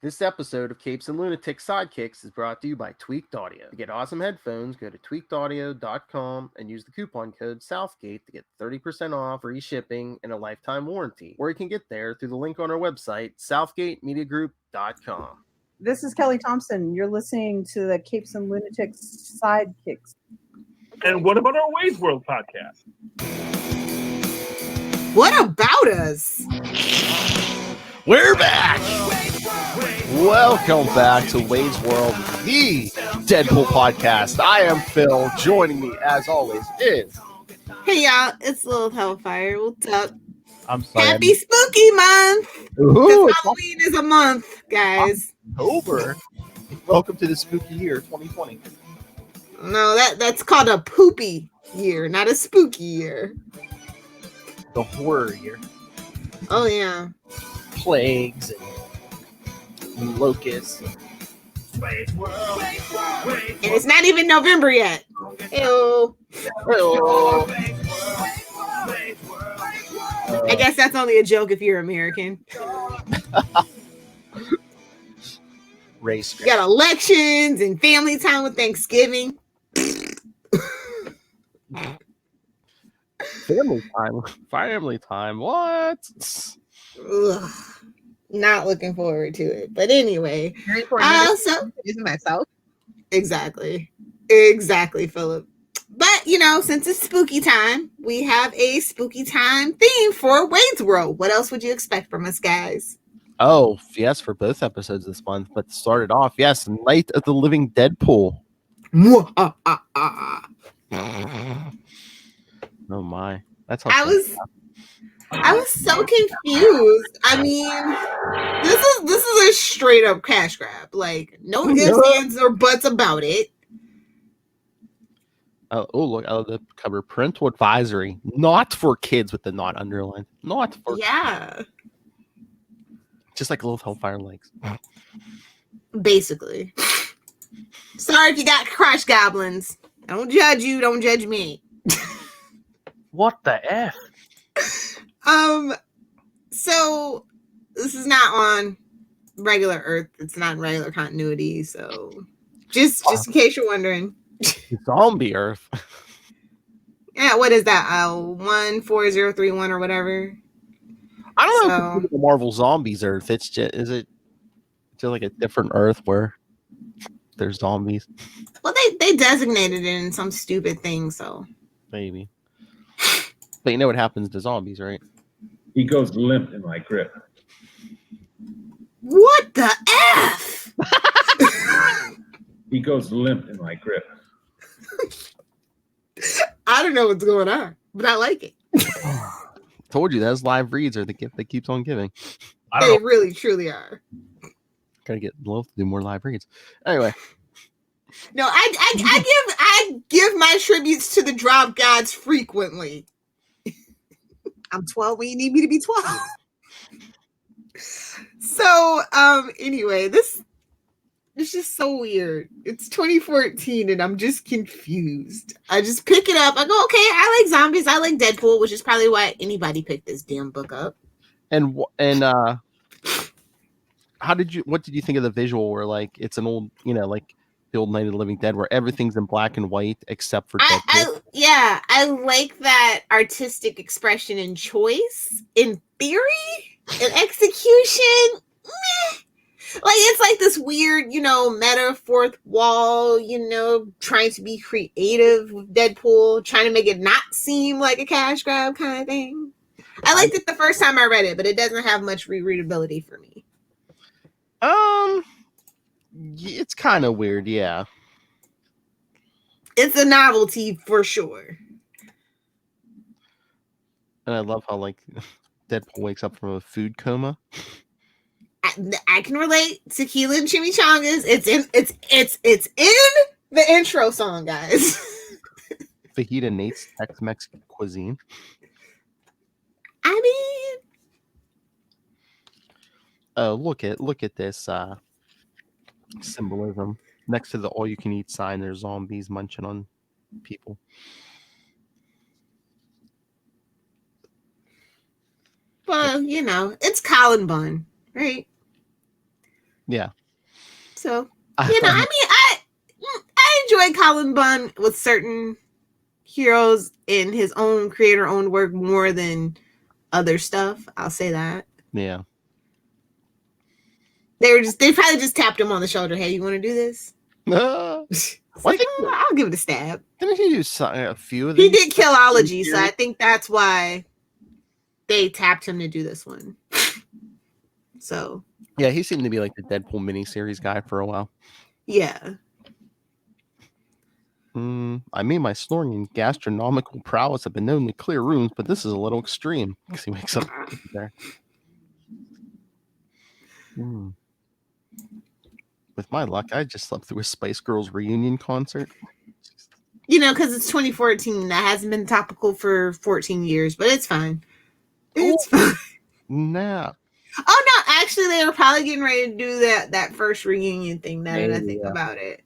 This episode of Capes and Lunatics Sidekicks is brought to you by Tweaked Audio. To get awesome headphones, go to tweakedaudio.com and use the coupon code Southgate to get 30% off, free shipping, and a lifetime warranty. Or you can get there through the link on our website, southgatemediagroup.com. This is Kelly Thompson. You're listening to the Capes and Lunatics Sidekicks. And what about our Wade's World podcast? What about us? We're back! Welcome back to Wade's World, the Deadpool podcast. I am Phil. Joining me, as always, is... Hey, y'all. It's Lilith Hellfire. What's up? I'm sorry. Happy Spooky Month! Ooh, Because Halloween is a month, guys. October. Welcome to the spooky year, 2020. No, that's called a poopy year, not a spooky year. The horror year. Oh, yeah. Plagues and locusts. And it's not even November yet. Ew. I guess that's only a joke if you're American. Race. You got elections and family time with Thanksgiving. Family time. What? Ugh. Not looking forward to it. But anyway. So Using myself. Exactly, Philip. But, since it's spooky time, we have a spooky time theme for Wade's World. What else would you expect from us, guys? Oh, yes, for both episodes this month. But to start it off, yes, Night of the Living Deadpool. Oh my. That's how I was so confused. I mean, this is a straight up cash grab. Like, no ifs, ands, or buts about it. Oh, look, out of the cover. Parental advisory. Not for kids with the not underlined. Not for just like Little Hellfire likes. Basically. Sorry if you got crush goblins. I don't judge you, don't judge me. What the F? So this is not on regular Earth. It's not in regular continuity. So just in case you're wondering. Zombie Earth. Yeah, what is that? 14031 or whatever. I don't know if it's the Marvel Zombies Earth. It's just just like a different Earth where there's zombies? Well, they designated it in some stupid thing, so maybe. But you know what happens to zombies, right? He goes limp in my grip. What the F? He goes limp in my grip. I don't know what's going on, but I like it. Told you, those live reads are the gift that keeps on giving. They really, truly are. Gotta get Lilith to do more live reads. Anyway. No, I give my tributes to the drop gods frequently. I'm 12 when you need me to be 12. So, anyway, this is just so weird. It's 2014 and I'm just confused. I just pick it up. I go, okay, I like zombies. I like Deadpool, which is probably why anybody picked this damn book up. And what did you think of the visual where like it's an old, like the old Night of the Living Dead where everything's in black and white except for Deadpool? I like that artistic expression and choice. In theory, in execution, meh. Like it's like this weird, meta fourth wall, trying to be creative with Deadpool, trying to make it not seem like a cash grab kind of thing. I liked it the first time I read it, but it doesn't have much rereadability for me. It's kind of weird, yeah. It's a novelty for sure. And I love how like Deadpool wakes up from a food coma. I can relate. Tequila and chimichangas. It's in the intro song, guys. Fajita Nate's Tex-Mex cuisine. I mean, oh, look at this symbolism. Next to the all-you-can-eat sign, there's zombies munching on people. Well, it's Colin Bunn, right? Yeah. So, I enjoy Colin Bunn with certain heroes in his own creator-owned work more than other stuff. I'll say that. Yeah. They probably just tapped him on the shoulder. Hey, you want to do this? I'll give it a stab. Didn't he do a few of these? He did Killology, so I think that's why they tapped him to do this one. So yeah, he seemed to be like the Deadpool miniseries guy for a while. Yeah. I mean, my snoring and gastronomical prowess have been known to clear rooms, but this is a little extreme. Because he wakes up there. With my luck, I just slept through a Spice Girls reunion concert. Because it's 2014. That hasn't been topical for 14 years, but it's fine. It's fine. Nah. Oh, no. Actually, they were probably getting ready to do that first reunion thing now that I think about it.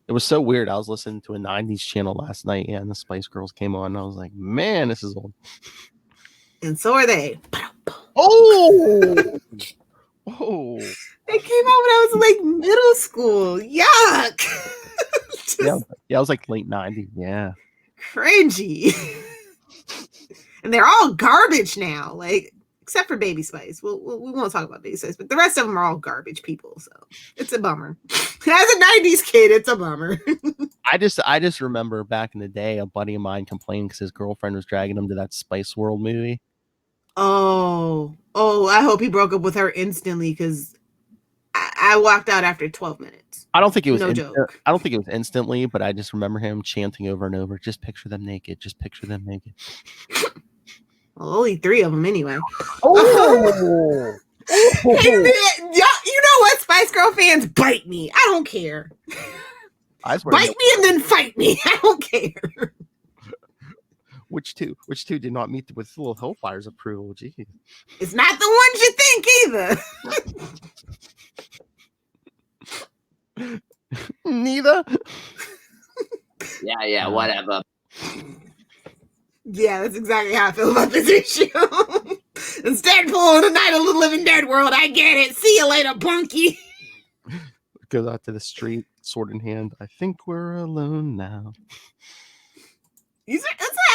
It was so weird. I was listening to a 90s channel last night, and the Spice Girls came on, and I was like, man, this is old. And so are they. Oh! Oh! They came out when I was like middle school. Yuck! Yeah, I was like late 90s. Yeah. Cringy. And they're all garbage now, like, except for Baby Spice. We won't talk about Baby Spice, but the rest of them are all garbage people, so it's a bummer. As a 90s kid, it's a bummer. I just remember back in the day, a buddy of mine complained because his girlfriend was dragging him to that Spice World movie. Oh, I hope he broke up with her instantly because I walked out after 12 minutes. I don't think it was joke. I don't think it was instantly, but I just remember him chanting over and over, just picture them naked, just picture them naked. Well, only 3 of them anyway. Oh! Hey, you know what, Spice Girl fans? Bite me. I don't care. Bite me and then fight me. I don't care. Which two did not meet with Lilith Hellfire's approval? Gee. It's not the ones you think either. Neither. Yeah, whatever. Yeah, that's exactly how I feel about this issue. It's Deadpool in the Night of the Living Dead world. I get it. See you later, Bunky. Goes out to the street, sword in hand. I think we're alone now. It's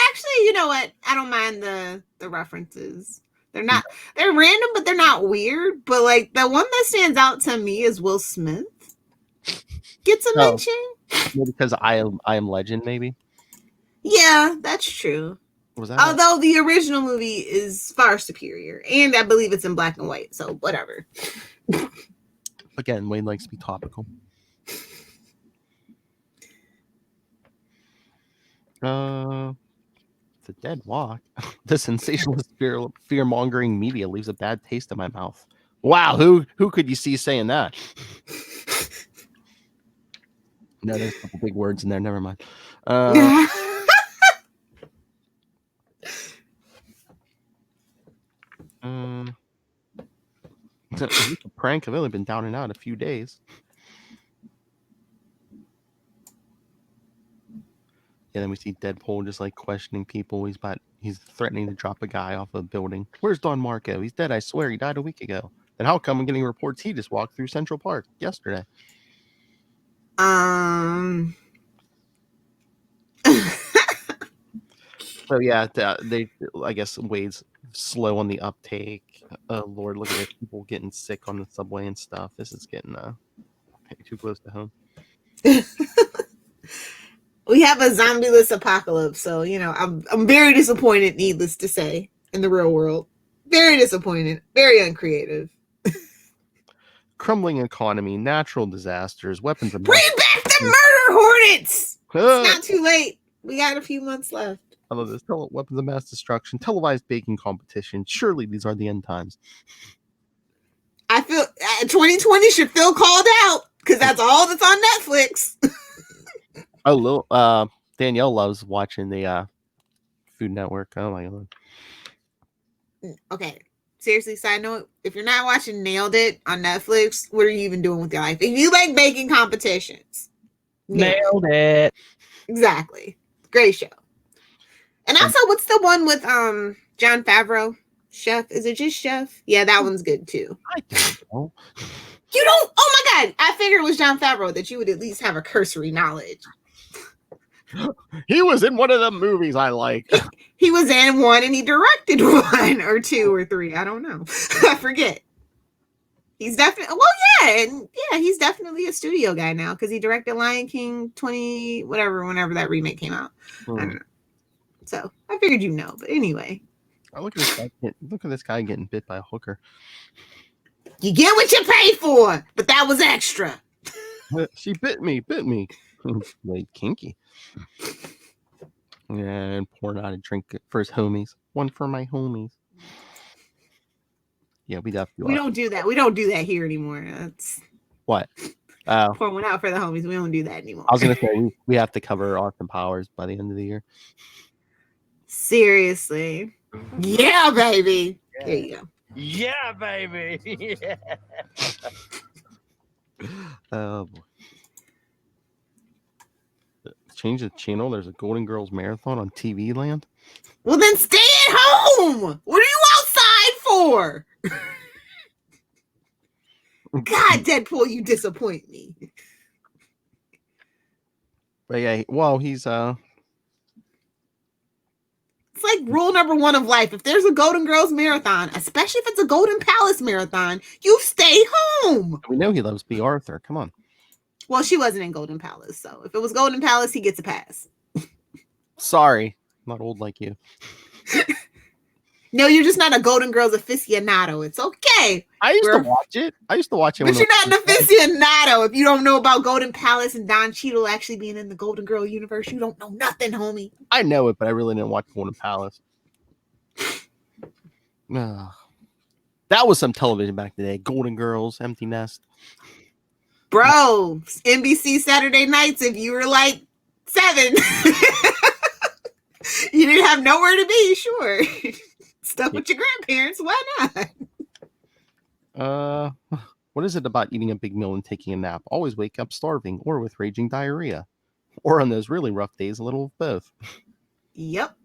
actually, you know what? I don't mind the references. They're random, but they're not weird. But like the one that stands out to me is Will Smith. Gets a mention. Maybe because I Am Legend, maybe. Yeah, that's true. Although the original movie is far superior, and I believe it's in black and white, so whatever. Again, Wayne likes to be topical. The Dead Walk. The sensationalist fear-mongering media leaves a bad taste in my mouth. Wow, who could you see saying that? No, there's a couple big words in there. Never mind. It's a prank. I've only been down and out a few days. Yeah, then we see Deadpool just like questioning people. He's threatening to drop a guy off a building. Where's Don Marco? He's dead. I swear he died a week ago. Then how come I'm getting reports he just walked through Central Park yesterday? So yeah, I guess Wade's slow on the uptake. Lord, look at people getting sick on the subway and stuff. This is getting too close to home. We have a zombie-less apocalypse, so I'm very disappointed, needless to say, in the real world. Very disappointed, very uncreative. Crumbling economy, natural disasters, weapons of bring back the murder hornets. It's not too late. We got a few months left. I love this. Weapons of mass destruction, televised baking competition. Surely these are the end times. I feel 2020 should feel called out because that's all that's on Netflix. Danielle loves watching the Food Network. Oh my god. Okay. Seriously, side note, if you're not watching Nailed It on Netflix, what are you even doing with your life? If you like baking competitions. Nailed it. Exactly. Great show. And also, what's the one with Jon Favreau? Chef? Is it just Chef? Yeah, that one's good too. I don't know. You don't. Oh my God! I figured it was Jon Favreau that you would at least have a cursory knowledge. He was in one of the movies I like. He was in one and he directed one or two or three. I don't know. I forget. He's definitely he's definitely a studio guy now because he directed Lion King 20 whenever that remake came out. I don't know. So I figured you know, but anyway. Look at this guy getting bit by a hooker. You get what you pay for, but that was extra. She bit me. Like kinky. And pouring out a drink for his homies. One for my homies. Yeah, we definitely don't do that. We don't do that here anymore. That's what? Pour one out for the homies. We don't do that anymore. I was gonna say we have to cover Austin Powers by the end of the year. Seriously. Yeah, baby. Yeah. There you go. Yeah, baby. Yeah. Oh boy. Change the channel. There's a Golden Girls marathon on TV Land. Well, then stay at home. What are you outside for? God, Deadpool, you disappoint me. But yeah, well, he's It's like rule number one of life. If there's a Golden Girls marathon, especially if it's a Golden Palace marathon, you stay home. We know he loves B. Arthur. Come on. Well, she wasn't in Golden Palace, so if it was Golden Palace, he gets a pass. Sorry, I'm not old like you. No, you're just not a Golden Girls aficionado. It's okay. I used to watch it. But you're not an aficionado. If you don't know about Golden Palace and Don Cheadle actually being in the Golden Girl universe, you don't know nothing, homie. I know it, but I really didn't watch Golden Palace. That was some television back in the day. Golden Girls, Empty Nest. Bro, NBC Saturday nights, if you were like 7, you didn't have nowhere to be, sure. Stuck with your grandparents, why not? What is it about eating a big meal and taking a nap? Always wake up starving or with raging diarrhea. Or on those really rough days, a little of both. Yep.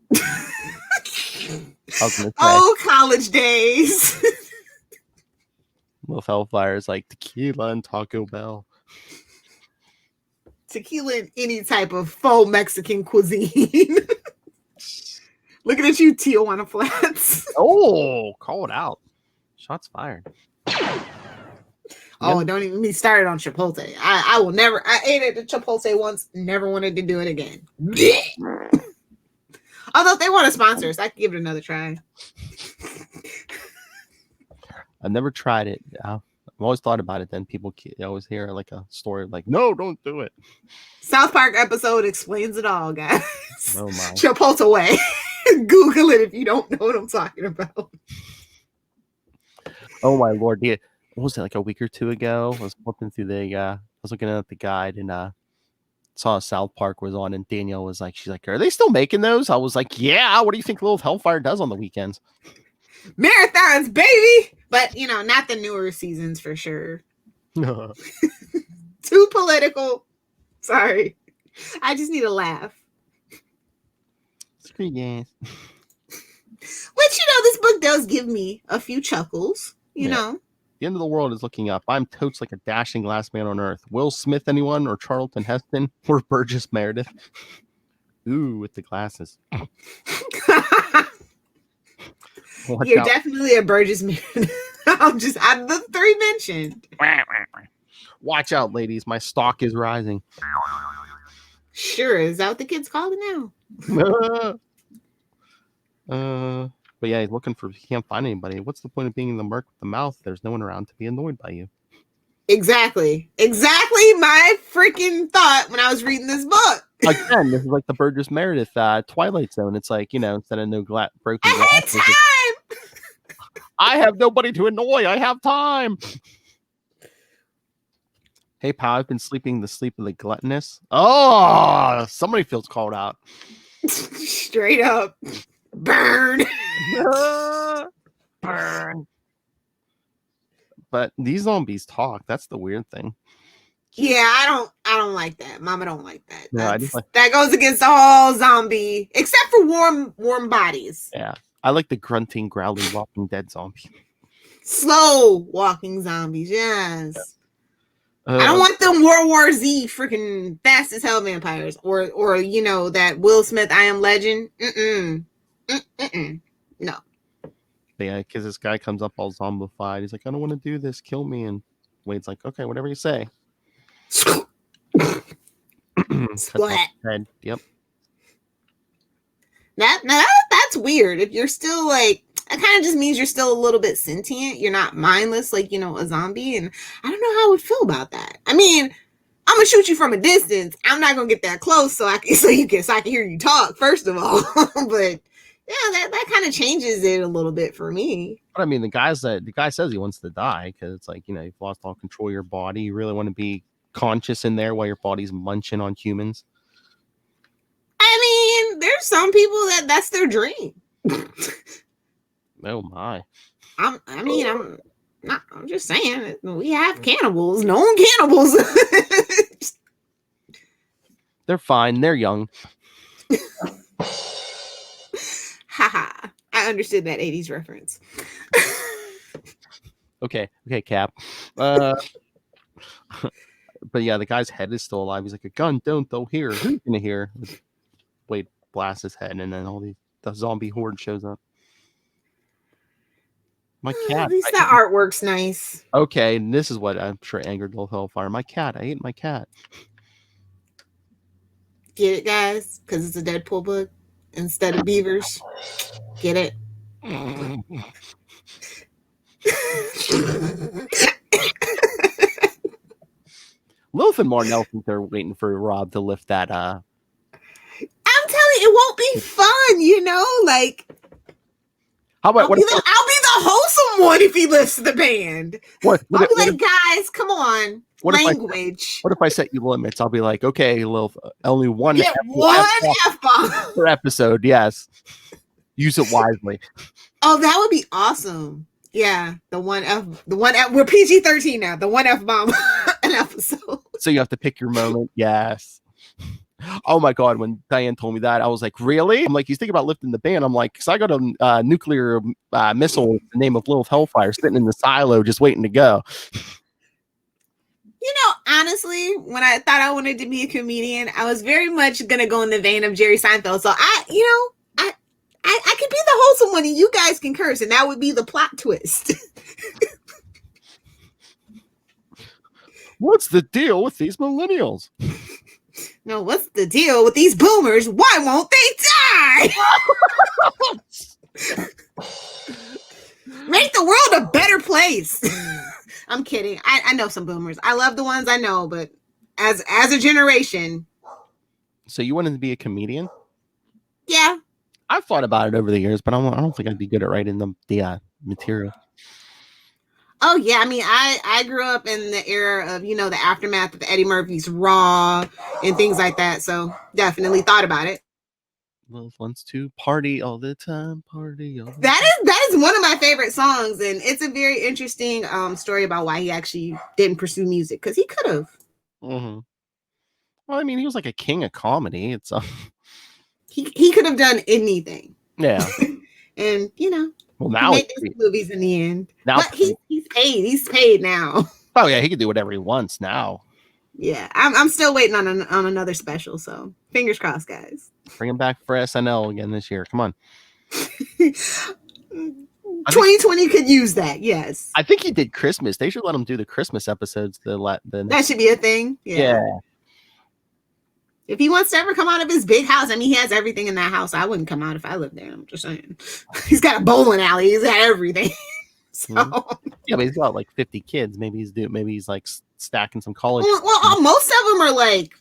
Oh, college days. Lilith Hellfire is like tequila and Taco Bell. Tequila and any type of faux Mexican cuisine. Looking at you, Tijuana Flats. Oh, call it out. Shots fired. Oh, don't even be started on Chipotle. I will never. I ate at the Chipotle once. Never wanted to do it again. Although if they want to sponsor us, I could give it another try. I've never tried it. I've always thought about it. Then people always hear like a story like, no, don't do it. South Park episode explains it all, guys. Oh my. Chipotle way. Google it if you don't know what I'm talking about. Oh my Lord. Yeah. What was it, like a week or two ago? I was flipping through I was looking at the guide and saw South Park was on, and Danielle was like, she's like, are they still making those? I was like, yeah. What do you think Lilith Hellfire does on the weekends? Marathons, baby. But not the newer seasons for sure. Too political. Sorry. I just need a laugh. Screw yes. Which this book does give me a few chuckles, you know. The end of the world is looking up. I'm totes like a dashing last man on earth. Will Smith, anyone, or Charlton Heston, or Burgess Meredith? Ooh, with the glasses. You're definitely a Burgess Meredith. I'm just out of the 3 mentioned. Watch out, ladies. My stock is rising. Sure, is that what the kids call it now? But yeah, he's looking for. He can't find anybody. What's the point of being in the murk with the mouth? There's no one around to be annoyed by you. Exactly my freaking thought when I was reading this book. Again, this is like the Burgess Meredith Twilight Zone. It's like, instead of no broken I had glass, time. I have nobody to annoy. I have time. Hey, pal, I've been sleeping the sleep of the gluttonous. Oh, somebody feels called out. Straight up. Burn. Burn. But these zombies talk. That's the weird thing. Yeah, I don't like that. Mama don't like that. No, that goes against the whole zombie, except for warm bodies. Yeah. I like the grunting, growling, Walking Dead zombie. Slow walking zombies, yes. I don't want them World War Z freaking fast as hell vampires, or that Will Smith I Am Legend. No. Yeah, because this guy comes up all zombified. He's like, I don't want to do this. Kill me. And Wade's like, okay, whatever you say. Splat. Head. Yep. That's weird. If you're still like, it kind of just means you're still a little bit sentient. You're not mindless, like, a zombie. And I don't know how I would feel about that. I mean, I'm gonna shoot you from a distance. I'm not gonna get that close so I can hear you talk, first of all. But yeah, that kind of changes it a little bit for me. But I mean, the guy says he wants to die because it's like, you've lost all control of your body. You really want to be conscious in there while your body's munching on humans. I mean, there's some people that's their dream. Oh my. I'm just saying, we have cannibals, known cannibals. They're fine. They're young. Haha. I understood that 80s reference. Okay, Cap. But yeah, the guy's head is still alive. He's like, a gun, don't throw here. Who's gonna hear? Wade blasts his head, and then the zombie horde shows up. My cat. At least that artwork's nice. Okay, and this is what I'm sure angered Lilith Hellfire. My cat. I ate my cat. Get it, guys? Because it's a Deadpool book instead of beavers. Get it? Lilith and Martin think they're waiting for Rob to lift that. I'm telling you, it won't be fun, like. How about I'll be the wholesome one if he lifts the band. I'll be like, guys, come on. Language. What if I set you limits? I'll be like, okay, Lilith, only one F-bomb per episode. Yes, use it wisely. Oh, that would be awesome. Yeah, the one F. We're PG-13 now. The one F-bomb an episode. So you have to pick your moment. Yes. Oh my God, when Diane told me that, I was like, really? I'm like, he's thinking about lifting the band. I'm like, because I got a nuclear missile with the name of Lilith Hellfire sitting in the silo just waiting to go. Honestly, when I thought I wanted to be a comedian, I was very much going to go in the vein of Jerry Seinfeld. So I could be the wholesome one and you guys can curse, and that would be the plot twist. What's the deal with these millennials? No, what's the deal with these boomers? Why won't they die? Make the world a better place. I'm kidding. I know some boomers. I love the ones I know, but as a generation. So you wanted to be a comedian? Yeah. I've thought about it over the years, but I don't think I'd be good at writing the material. Oh yeah, I mean, I grew up in the era of, the aftermath of Eddie Murphy's Raw and things like that. So definitely thought about it. Lilith wants to party all the time, party all the time. That is one of my favorite songs, and it's a very interesting story about why he actually didn't pursue music, because he could have. Mm-hmm. Well, I mean, he was like a king of comedy. It's he could have done anything. Yeah. And well, now he made movies in the end. Now, but he's paid. He's paid now. Oh yeah, he can do whatever he wants now. Yeah, I'm still waiting on another special. So fingers crossed, guys. Bring him back for SNL again this year. Come on. 2020 could use that. Yes. I think he did Christmas. They should let him do the Christmas episodes. That should be a thing. Yeah. If he wants to ever come out of his big house, I mean, he has everything in that house. I wouldn't come out if I lived there. I'm just saying. He's got a bowling alley. He's got everything. So yeah, but he's got like 50 kids. Maybe he's like stacking some college. Well, most of them are like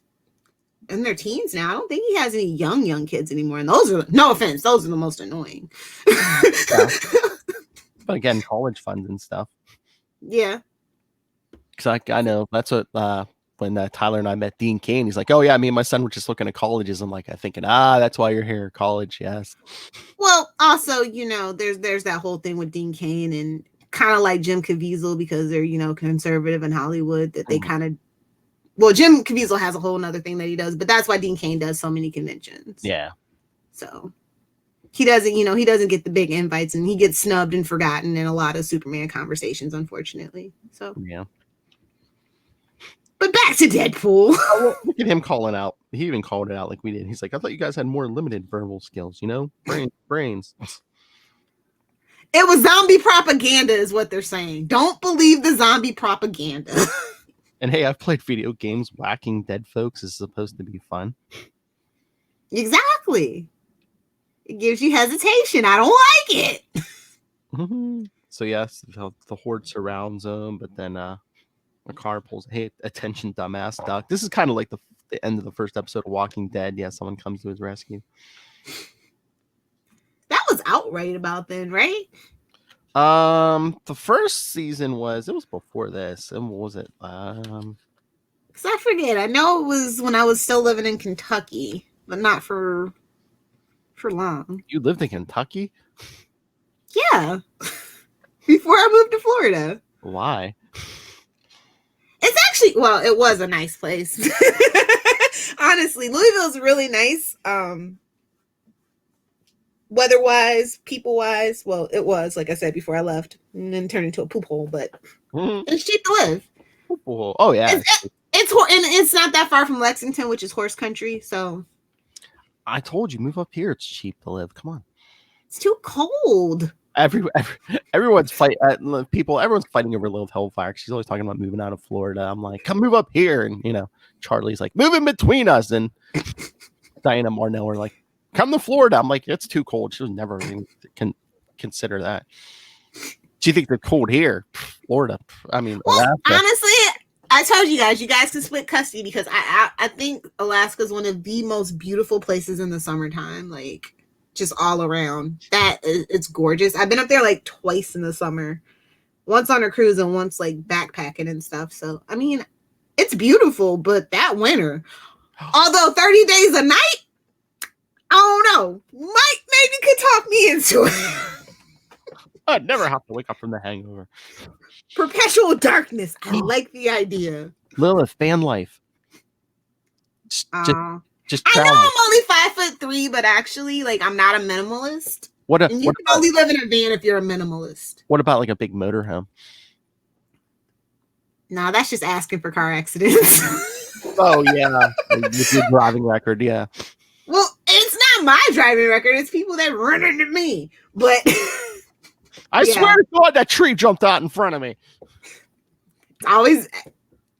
in their teens now. I don't think he has any young kids anymore. And those are, no offense, those are the most annoying. Yeah. But again, college funds and stuff. Yeah. Because I know that's what when Tyler and I met Dean Cain, he's like, oh yeah, me and my son were just looking at colleges. I'm like, thinking, that's why you're here, college. Yes. Well, also, there's that whole thing with Dean Cain and kind of like Jim Caviezel, because they're, conservative in Hollywood, that they kind of, well, Jim Caviezel has a whole nother thing that he does, but that's why Dean Cain does so many conventions. Yeah. So he doesn't get the big invites, and he gets snubbed and forgotten in a lot of Superman conversations, unfortunately. So yeah. But back to Deadpool. Look at him calling out. He even called it out like we did. He's like, I thought you guys had more limited verbal skills, you know? Brains. It was zombie propaganda is what they're saying. Don't believe the zombie propaganda. And hey, I've played video games. Whacking dead folks is supposed to be fun. Exactly. It gives you hesitation. I don't like it. Mm-hmm. So yes, the horde surrounds them, but then a car pulls. Hey, attention, dumbass duck. This is kind of like the end of the first episode of Walking Dead. Yeah, someone comes to his rescue. That was out right about then, right? The first season was before this. And what was it? Because I forget. I know it was when I was still living in Kentucky, but not for long. You lived in Kentucky? Yeah. Before I moved to Florida. Why? It's actually, well, it was a nice place. Honestly, Louisville's really nice. Weather-wise, people-wise, well, it was, like I said before I left, and then turned into a poop hole, but it's cheap to live. Poop hole. Oh, yeah. It's not that far from Lexington, which is horse country, so. I told you, move up here. It's cheap to live. Come on. It's too cold. Everyone's fighting over Lilith Hellfire. She's always talking about moving out of Florida. I'm like, come move up here. And, Charlie's like, move in between us. And Diana Marnell are like, come to Florida. I'm like, it's too cold. She was never even consider that. Do you think they're cold here? Florida. I mean, well, Alaska. Honestly, I told you guys can split custody because I think Alaska is one of the most beautiful places in the summertime. Like, just all around. It's gorgeous. I've been up there like twice in the summer. Once on a cruise and once like backpacking and stuff. So, I mean, it's beautiful, but that winter, although 30 days a night, I don't know. Maybe could talk me into it. I'd never have to wake up from the hangover. Perpetual darkness. I like the idea. Lilith, fan life. Just I know travel. I'm only 5'3", but actually, like, I'm not a minimalist. You can only live in a van if you're a minimalist. What about like a big motorhome? No, that's just asking for car accidents. Oh yeah, with your driving record, yeah. Well, it's not my driving record. It's people that run into me. But I swear to God, that tree jumped out in front of me. Always.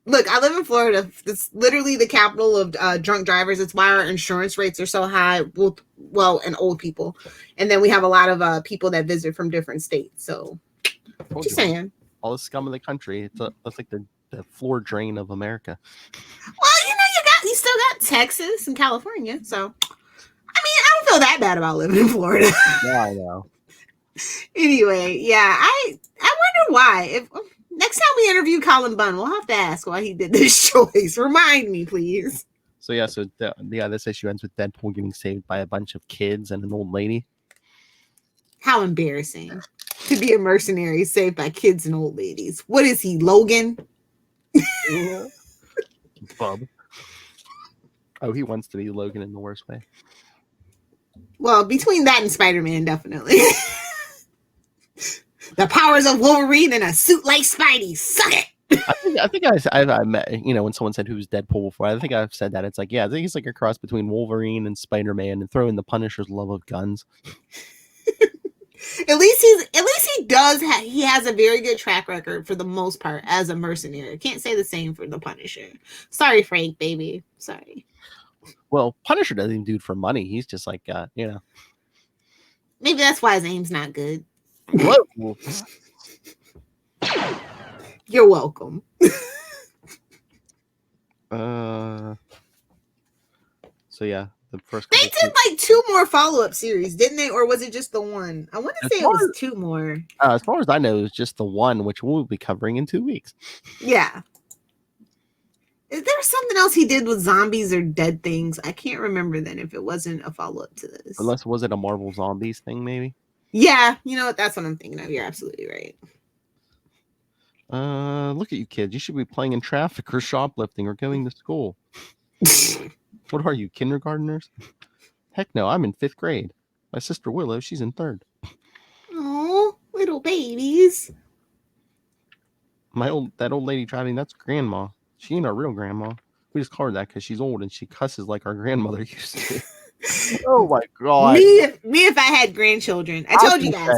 Look, I live in Florida. It's literally the capital of drunk drivers. It's why our insurance rates are so high. Well, and old people. And then we have a lot of people that visit from different states. So, just saying. All the scum of the country. It's like the floor drain of America. Well, you still got Texas and California. So, I mean, I don't feel that bad about living in Florida. Yeah, I know. Anyway, yeah, I wonder why. If next time we interview Colin Bunn, we'll have to ask why he did this choice. Remind me, please. So this issue ends with Deadpool getting saved by a bunch of kids and an old lady. How embarrassing to be a mercenary saved by kids and old ladies. What is he, Logan? Bub. Oh, he wants to be Logan in the worst way. Well, between that and Spider-Man, definitely. The powers of Wolverine in a suit like Spidey. Suck it. I think I met, when someone said who's Deadpool before, I think I've said that. It's like, yeah, I think he's like a cross between Wolverine and Spider-Man, and throw in the Punisher's love of guns. At least he has a very good track record for the most part as a mercenary. I can't say the same for the Punisher. Sorry, Frank, baby. Sorry. Well, Punisher doesn't even do it for money. He's just like, Maybe that's why his aim's not good. Whoa. You're welcome. So yeah, the first. They did like 2 more follow-up series, didn't they? Or was it just the one? I want to say it was 2 more. As far as I know, it's just the one, which we'll be covering in 2 weeks. Yeah. Is there something else he did with zombies or dead things? I can't remember then if it wasn't a follow-up to this. Unless, was it a Marvel Zombies thing, maybe? Yeah, you know what? That's what I'm thinking of. You're absolutely right. Look at you kids. You should be playing in traffic or shoplifting or going to school. What are you, kindergartners? Heck no, I'm in 5th grade. My sister Willow, she's in 3rd. Oh, little babies. That old lady driving, that's grandma. She ain't our real grandma. We just call her that because she's old and she cusses like our grandmother used to. Oh my god. Me if I had grandchildren. I told you guys.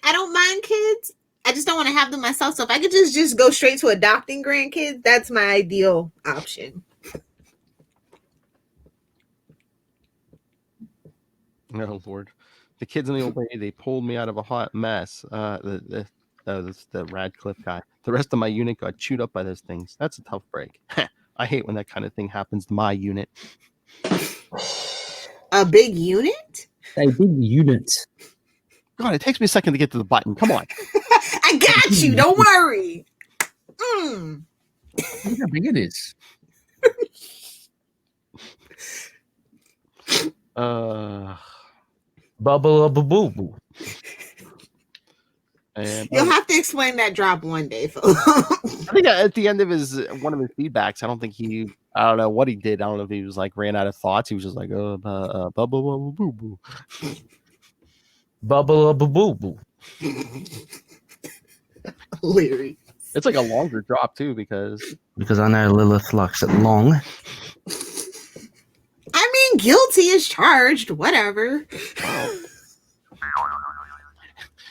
I don't mind kids. I just don't want to have them myself. So if I could just go straight to adopting grandkids, that's my ideal option. Oh Lord. The kids in the old lady, they pulled me out of a hot mess. The Radcliffe guy. The rest of my unit got chewed up by those things. That's a tough break. I hate when that kind of thing happens to my unit. A big unit? A big unit. God, it takes me a second to get to the button. Come on. I got you. Don't worry. Look how big it is. Bubble boo boo. And You'll have to explain that drop one day, Phil. I think at the end of one of his feedbacks, I don't know what he did. I don't know if he was like ran out of thoughts. He was just like, bubble bubble boo boo. Bubble boo boo. Leary. It's like a longer drop too because I know Lilith likes it long. I mean, guilty is charged. Whatever.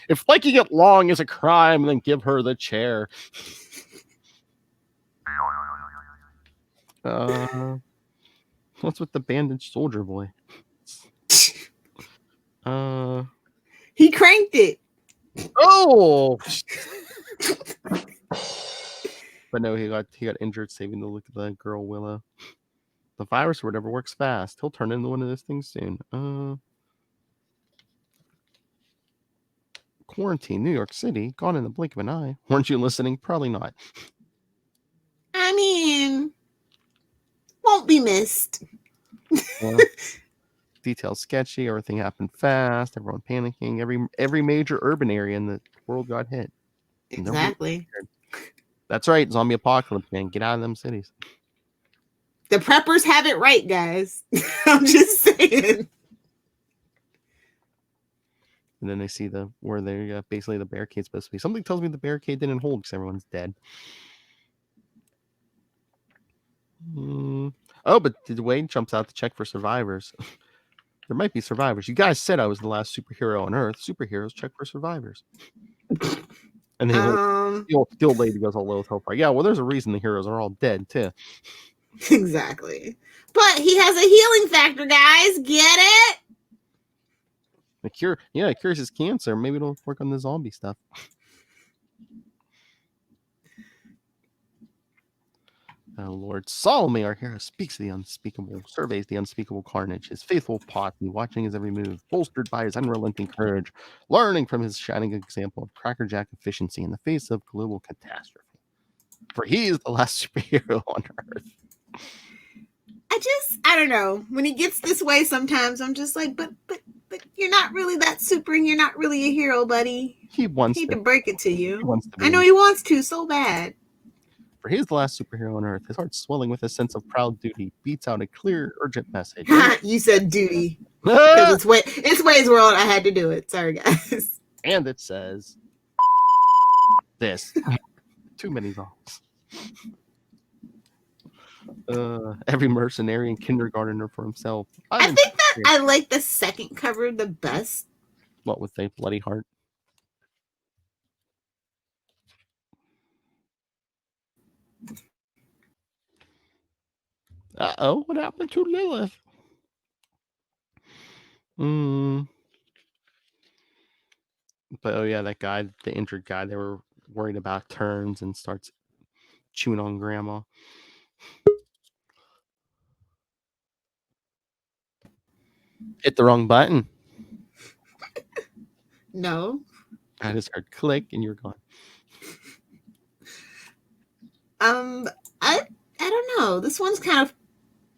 if liking it long is a crime, then give her the chair. What's with the bandaged soldier boy? He cranked it. Oh. But no, he got injured saving the look of the girl Willow. The virus or whatever works fast. He'll turn into one of those things soon. Quarantine, New York City, gone in the blink of an eye. Weren't you listening? Probably not. I mean, won't be missed. Well, details sketchy. Everything happened fast. Everyone panicking. Every major urban area in the world got hit. Exactly. That's right. Zombie apocalypse, man. Get out of them cities. The preppers have it right, guys. I'm just saying. And then they see where they basically the barricade's supposed to be. Something tells me the barricade didn't hold because everyone's dead. Oh, but Wade jumps out to check for survivors. There might be survivors. You guys said I was the last superhero on Earth. Superheroes check for survivors. And then the old lady goes all Lilith Hellfire. Yeah, well, there's a reason the heroes are all dead too. Exactly. But he has a healing factor, guys. Get it? The cure, it cures his cancer. Maybe it'll work on the zombie stuff. Oh, Lord Solomon, our hero, speaks the unspeakable, surveys the unspeakable carnage, his faithful posse, watching his every move, bolstered by his unrelenting courage, learning from his shining example of crackerjack efficiency in the face of global catastrophe. For he is the last superhero on Earth. I don't know. When he gets this way, sometimes I'm just like, but you're not really that super, and you're not really a hero, buddy. He wants to break it to you. To I know he wants to so bad. For he is the last superhero on Earth. His heart swelling with a sense of proud duty, beats out a clear, urgent message. You said duty. Because it's Wade's World. I had to do it. Sorry, guys. And it says this. Too many songs. Every mercenary and kindergartner for himself. I think that I like the second cover the best. What, with a bloody heart? Uh-oh, what happened to Lilith? But oh yeah, that guy, the injured guy, they were worried about turns and starts chewing on grandma. Hit the wrong button. No. I just heard click and you're gone. I don't know. This one's kind of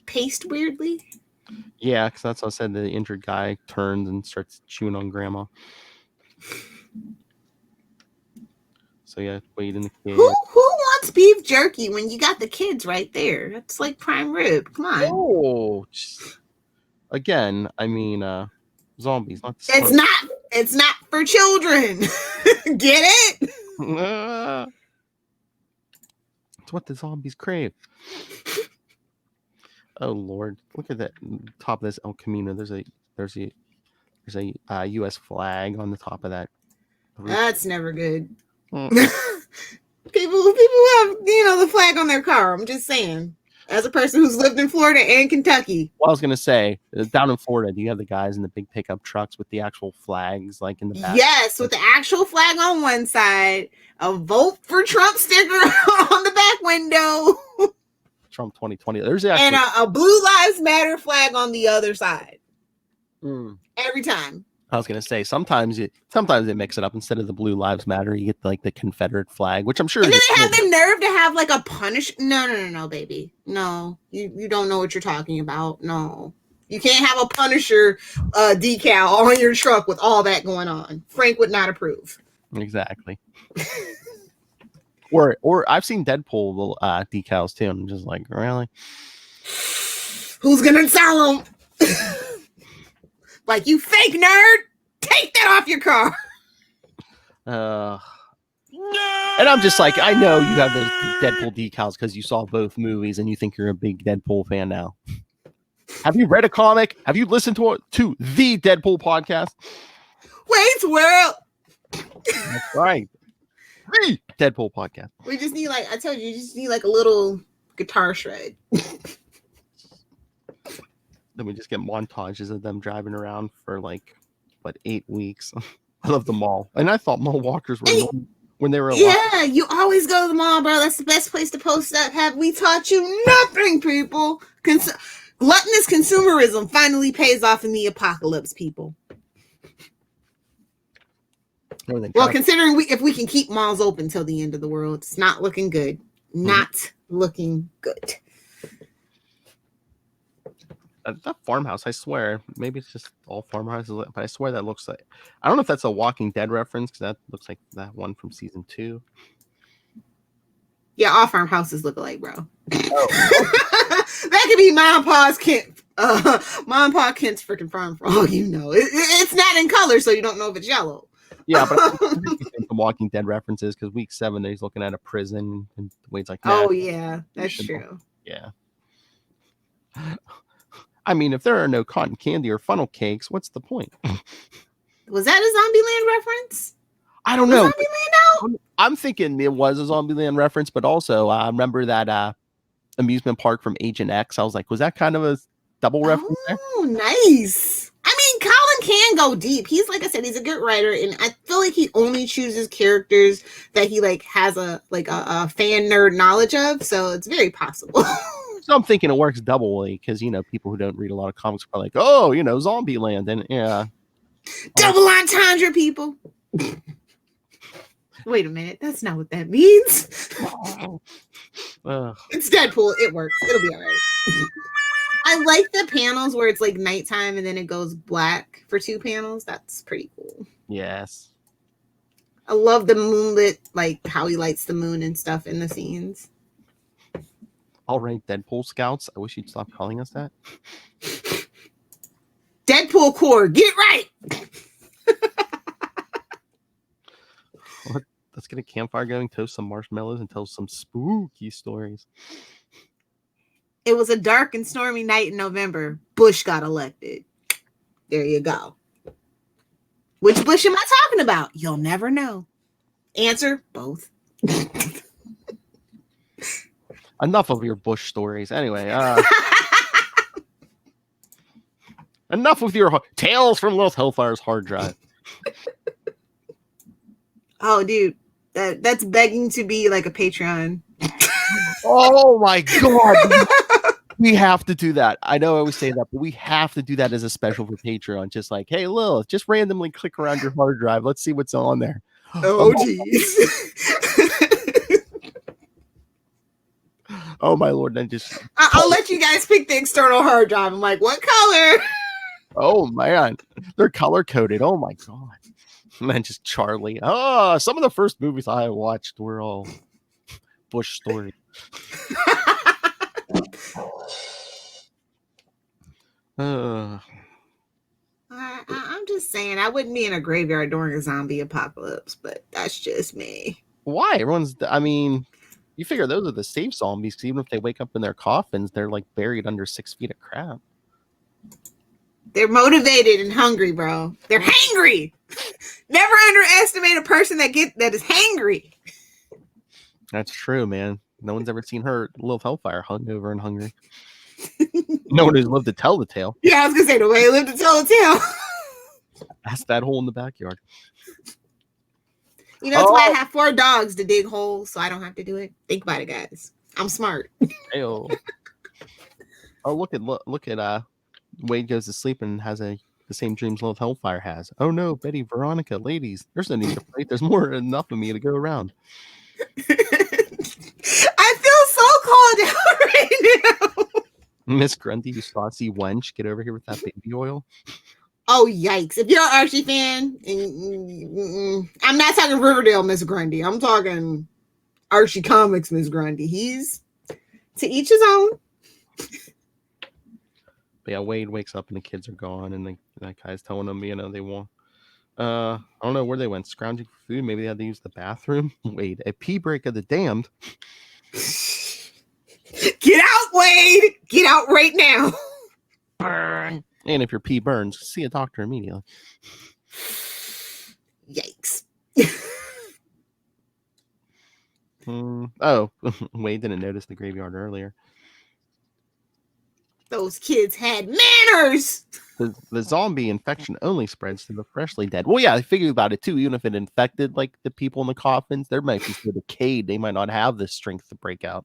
paced weirdly. Yeah, because that's what I said. The injured guy turns and starts chewing on grandma. So yeah, Wade in the kid. Who wants beef jerky when you got the kids right there? That's like prime rib. Come on. Oh, again, I mean, zombies. Not It's not for children. Get it? It's what the zombies crave. Oh Lord, look at that top of this El Camino. There's a U.S. flag on the top of that. That's never good. Mm. People have, the flag on their car. I'm just saying. As a person who's lived in Florida and Kentucky. Well, I was gonna say, down in Florida, do you have the guys in the big pickup trucks with the actual flags, like in the back? Yes, with the actual flag on one side, a vote for Trump sticker on the back window, Trump 2020. There's actually and a Blue Lives Matter flag on the other side. Every time. I was gonna say sometimes they mix it up. Instead of the Blue Lives Matter, you get like the Confederate flag, which I'm sure. And then they have the nerve to have like a punish. No, baby. No, you don't know what you're talking about. No, you can't have a Punisher decal on your truck with all that going on. Frank would not approve. Exactly. or I've seen Deadpool decals too. And I'm just like, really? Who's gonna sell them? Like, you fake nerd, take that off your car. And I'm just like, I know you have those Deadpool decals because you saw both movies and you think you're a big Deadpool fan now. Have you read a comic? Have you listened to the Deadpool podcast? Wayne's World. That's right. The Deadpool podcast. We just need, like, I told you just need like a little guitar shred. Then we just get montages of them driving around for 8 weeks. I love the mall. And I thought mall walkers were normal when they were alive. Yeah, you always go to the mall, bro. That's the best place to post up. Have we taught you nothing, people? Gluttonous consumerism finally pays off in the apocalypse, people. Well, considering if we can keep malls open till the end of the world, it's not looking good. Not looking good. That farmhouse, I swear, maybe it's just all farmhouses, but I swear that looks like, I don't know if that's a Walking Dead reference, because that looks like that one from season 2. Yeah, all farmhouses look alike, bro. That could be Mom and Pa's Kent. Mom and Pa Kent's freaking farm for all you know. It's not in color, so you don't know if it's yellow. Yeah, but I think the Walking Dead references, because week 7 he's looking at a prison and Wade's like, oh yeah, that's true. Yeah. I mean, if there are no cotton candy or funnel cakes, what's the point? Was that a Zombieland reference? I don't know. Zombieland out? I'm thinking it was a Zombieland reference, but also I remember that amusement park from Agent X. I was like, was that kind of a double reference there? Oh, nice. I mean, Colin can go deep. He's, like I said, he's a good writer, and I feel like he only chooses characters that he has a fan nerd knowledge of, so it's very possible. So I'm thinking it works doubly because, people who don't read a lot of comics are like, oh, Zombieland. And yeah. Double entendre, people. Wait a minute. That's not what that means. It's Deadpool. It works. It'll be all right. I like the panels where it's like nighttime and then it goes black for 2 panels. That's pretty cool. Yes. I love the moonlit, like how he lights the moon and stuff in the scenes. All right, Deadpool Scouts. I wish you'd stop calling us that. Deadpool Corps, get right. Let's get a campfire going, toast some marshmallows, and tell some spooky stories. It was a dark and stormy night in November. Bush got elected. There you go. Which Bush am I talking about? You'll never know. Answer, both. Enough of your Bush stories. Anyway, enough with your tales from Lilith Hellfire's hard drive. Oh, dude, that's begging to be like a Patreon. Oh my god, we have to do that. I know I always say that, but we have to do that as a special for Patreon. Just like, hey, Lilith, just randomly click around your hard drive. Let's see what's on there. Oh, geez. Oh my lord! Then I'll let you guys pick the external hard drive. I'm like, what color? Oh man, they're color coded. Oh my god! And then just Charlie. Oh, some of the first movies I watched were all Bush stories. I'm just saying, I wouldn't be in a graveyard during a zombie apocalypse, but that's just me. Why? Everyone's. I mean. You figure those are the safe zombies, because even if they wake up in their coffins, they're like buried under 6 feet of crap. They're motivated and hungry, bro. They're hangry. Never underestimate a person that is hangry. That's true, man. No one's ever seen her Lilith Hellfire hungover and hungry. No one who's lived to tell the tale. Yeah, I was gonna say the way he lived to tell the tale. That's that hole in the backyard. You know, that's why I have 4 dogs to dig holes, so I don't have to do it. Think about it, guys. I'm smart. Ayo. Oh, look at Wade goes to sleep and has the same dreams Lilith Hellfire has. Oh no, Betty, Veronica, ladies, there's no need to fight. There's more than enough of me to go around. I feel so called out right now. Miss Grundy, you saucy wench, get over here with that baby oil. Oh, yikes. If you're an Archie fan, I'm not talking Riverdale Miss Grundy. I'm talking Archie Comics Miss Grundy. He's to each his own. But yeah, Wade wakes up and the kids are gone, and that guy's telling them, they want. I don't know where they went, scrounging for food. Maybe they had to use the bathroom. Wade, a pee break of the damned. Get out, Wade! Get out right now. Burn. And if your pee burns, see a doctor immediately. Yikes. Oh, Wade didn't notice the graveyard earlier. Those kids had manners. The zombie infection only spreads to the freshly dead. Well, yeah, I figured about it too. Even if it infected like the people in the coffins, there might be so decayed they might not have the strength to break out.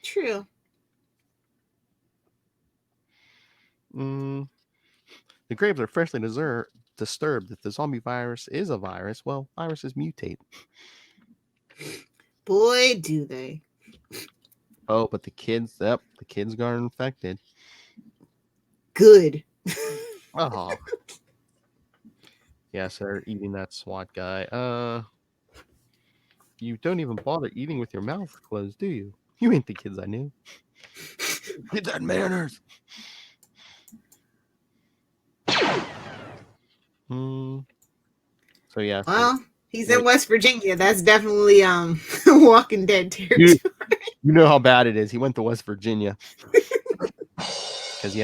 True. The graves are freshly disturbed. If the zombie virus is a virus, well, viruses mutate. Boy, do they. Oh, but the kids got infected. Good. Oh. Yes, they're eating that SWAT guy. You don't even bother eating with your mouth closed, do you? You ain't the kids I knew. Kids had manners. So yeah. Well, he's in West Virginia. That's definitely Walking Dead territory. You know how bad it is. He went to West Virginia. Because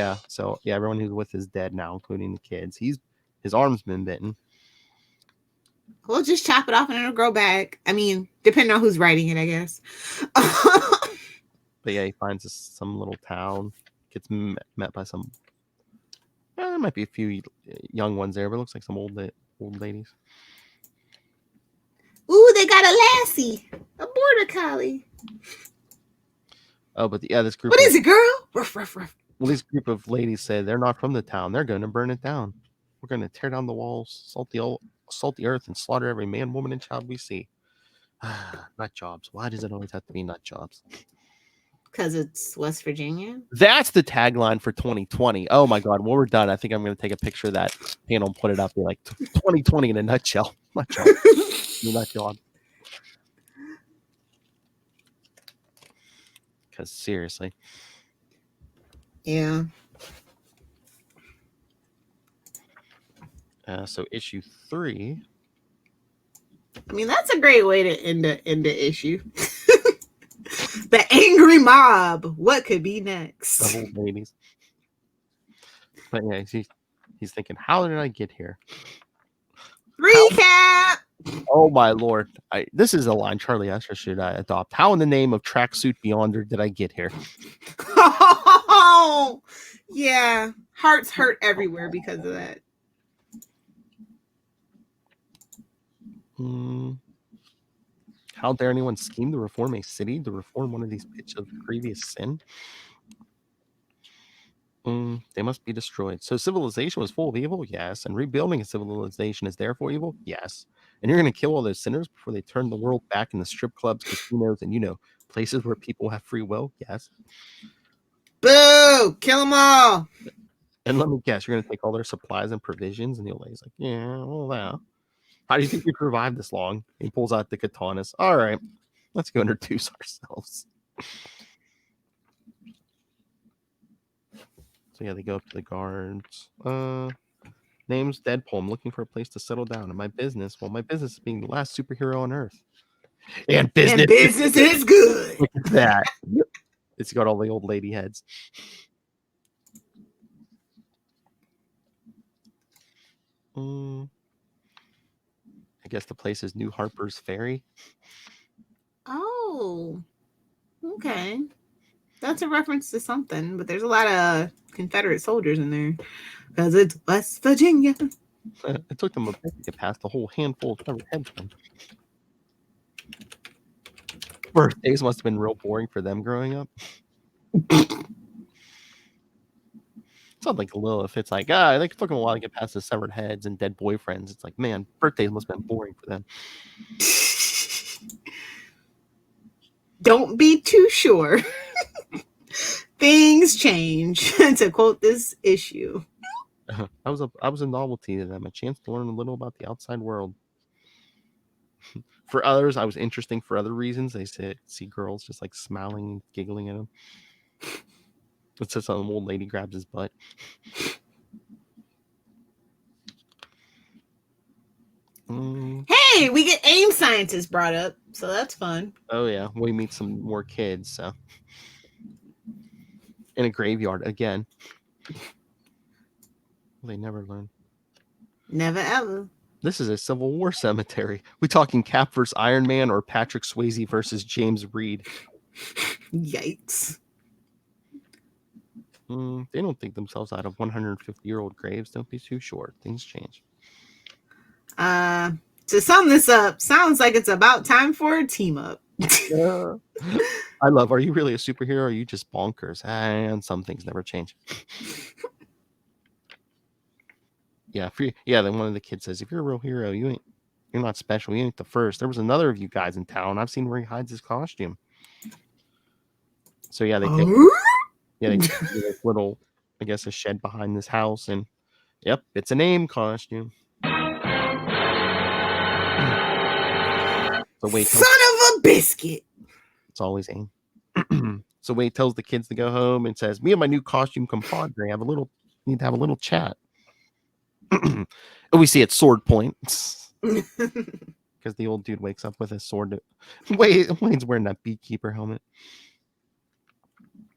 everyone who's with is dead now, including the kids. His arm's been bitten. We'll just chop it off and it'll grow back. I mean, depending on who's writing it, I guess. But yeah, he finds some little town, gets met by some. There might be a few young ones there, but it looks like some old ladies. Ooh, they got a lassie, a border collie. Oh, but this group. What is it, girl? Ruff, ruff, ruff. Well, this group of ladies said they're not from the town. They're going to burn it down. We're going to tear down the walls, salt the earth, and slaughter every man, woman, and child we see. Nut jobs. Why does it always have to be nut jobs? Because it's West Virginia. That's the tagline for 2020. Oh my God. When we're done, I think I'm going to take a picture of that panel and put it up. Be like 2020 in a nutshell. Nut job. Nut job. Because seriously. Yeah. So issue 3. I mean, that's a great way to end the issue. The angry mob. What could be next? The old ladies. But yeah, he's thinking, how did I get here? Recap. Oh my Lord. This is a line Charlie Esther should adopt. How in the name of Tracksuit Beyonder did I get here? Oh, yeah. Hearts hurt everywhere because of that. How dare anyone scheme to reform a city, to reform one of these bits of grievous sin? They must be destroyed. So civilization was full of evil? Yes. And rebuilding a civilization is therefore evil? Yes. And you're going to kill all those sinners before they turn the world back into strip clubs, casinos, and, places where people have free will? Yes. Boo! Kill them all! And let me guess, you're going to take all their supplies and provisions? And the old lady's like, yeah, well, yeah. How do you think we survived this long? He pulls out the katanas. All right, let's go introduce ourselves. So yeah, they go up to the guards. Name's Deadpool. I'm looking for a place to settle down. And my business is being the last superhero on Earth. And business. And business is good. Look at that. It's got all the old lady heads. I guess the place is New Harper's Ferry. Oh, okay. That's a reference to something, but there's a lot of Confederate soldiers in there because it's West Virginia. It took them a bit to get past the whole handful of severed heads. Birthdays must have been real boring for them growing up. It's not like Lilith. It's like, it took them a while to get past the severed heads and dead boyfriends. It's like, man, birthdays must have been boring for them. Don't be too sure. Things change, to quote this issue. I was a novelty to them, a chance to learn a little about the outside world. For others, I was interesting for other reasons. They see girls just like smiling and giggling at them. It's just some old lady grabs his butt. Hey, we get AIM scientists brought up, so that's fun. Oh yeah, we meet some more kids. So in a graveyard again. They never learn. Never ever. This is a Civil War cemetery. We talking Cap versus Iron Man or Patrick Swayze versus James Reed? Yikes. They don't think themselves out of 150-year-old graves. Don't be too short. Things change. To sum this up, sounds like it's about time for a team up. I love, are you really a superhero or are you just bonkers? And some things never change. Yeah, then one of the kids says, if you're a real hero, you're not special. You ain't the first. There was another of you guys in town. I've seen where he hides his costume. So yeah, they take this little, I guess, a shed behind this house, and yep, it's an AIM costume. So Wade Son of a biscuit. It's always AIM. So Wade tells the kids to go home and says, me and my new costume compadre need to have a little chat. And we see at sword point because the old dude wakes up with his sword. Wade's wearing that beekeeper helmet.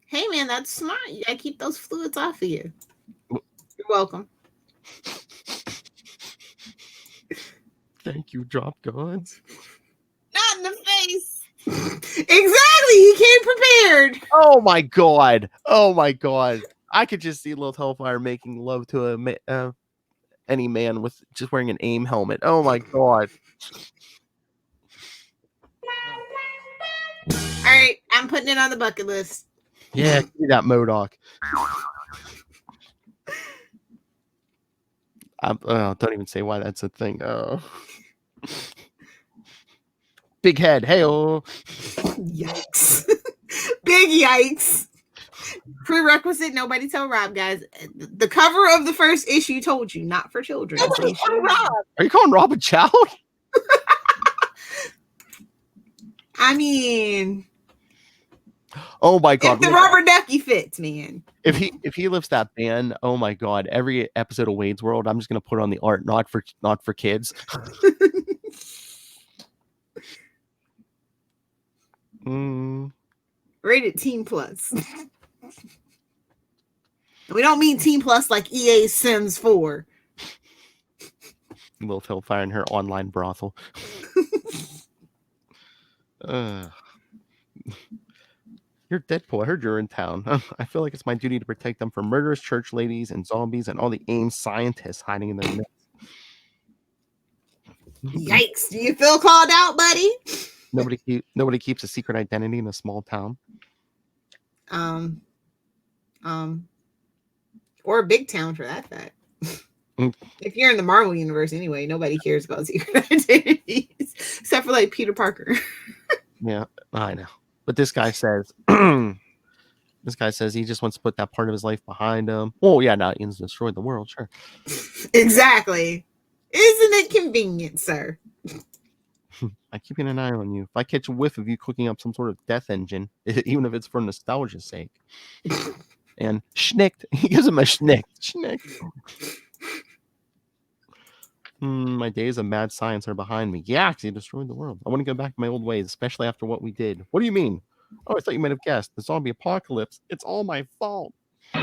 Hey man, that's smart. You gotta keep those fluids off of you. You're welcome. Thank you, drop gods. Not in the face. Exactly. He came prepared. Oh my god. I could just see Lilith Hellfire making love to any man with just wearing an AIM helmet. Oh my god. All right, I'm putting it on the bucket list. Yeah, give me that MODOK. Don't even say why that's a thing. Oh. Big head. Hey-oh. Yikes. Big yikes. Prerequisite, nobody tell Rob, guys. The cover of the first issue told you, not for children. Nobody tell Rob. Are you calling Rob a child? I mean... Oh my god! If the rubber ducky fits, man. If he lifts that ban, oh my god! Every episode of Wade's World, I'm just gonna put on the art, not for kids. Rated Teen Plus. We don't mean Teen Plus like EA Sims 4. Lilith Hellfire in her online brothel. You're Deadpool. I heard you're in town. I feel like it's my duty to protect them from murderous church ladies and zombies and all the AIM scientists hiding in their midst. Yikes. Do you feel called out, buddy? Nobody keeps a secret identity in a small town. Or a big town for that fact. If you're in the Marvel universe anyway, nobody cares about secret identities. Except for like Peter Parker. Yeah, I know. But this guy says he just wants to put that part of his life behind him. Oh yeah, now Ian's destroyed the world, sure. Exactly. Isn't it convenient, sir? I'm keeping an eye on you. If I catch a whiff of you cooking up some sort of death engine, even if it's for nostalgia's sake. And schnicked. He gives him a schnick. Schnick. My days of mad science are behind me. Yeah, because he destroyed the world. I want to go back to my old ways, especially after what we did. What do you mean? Oh, I thought you might have guessed. The zombie apocalypse. It's all my fault. You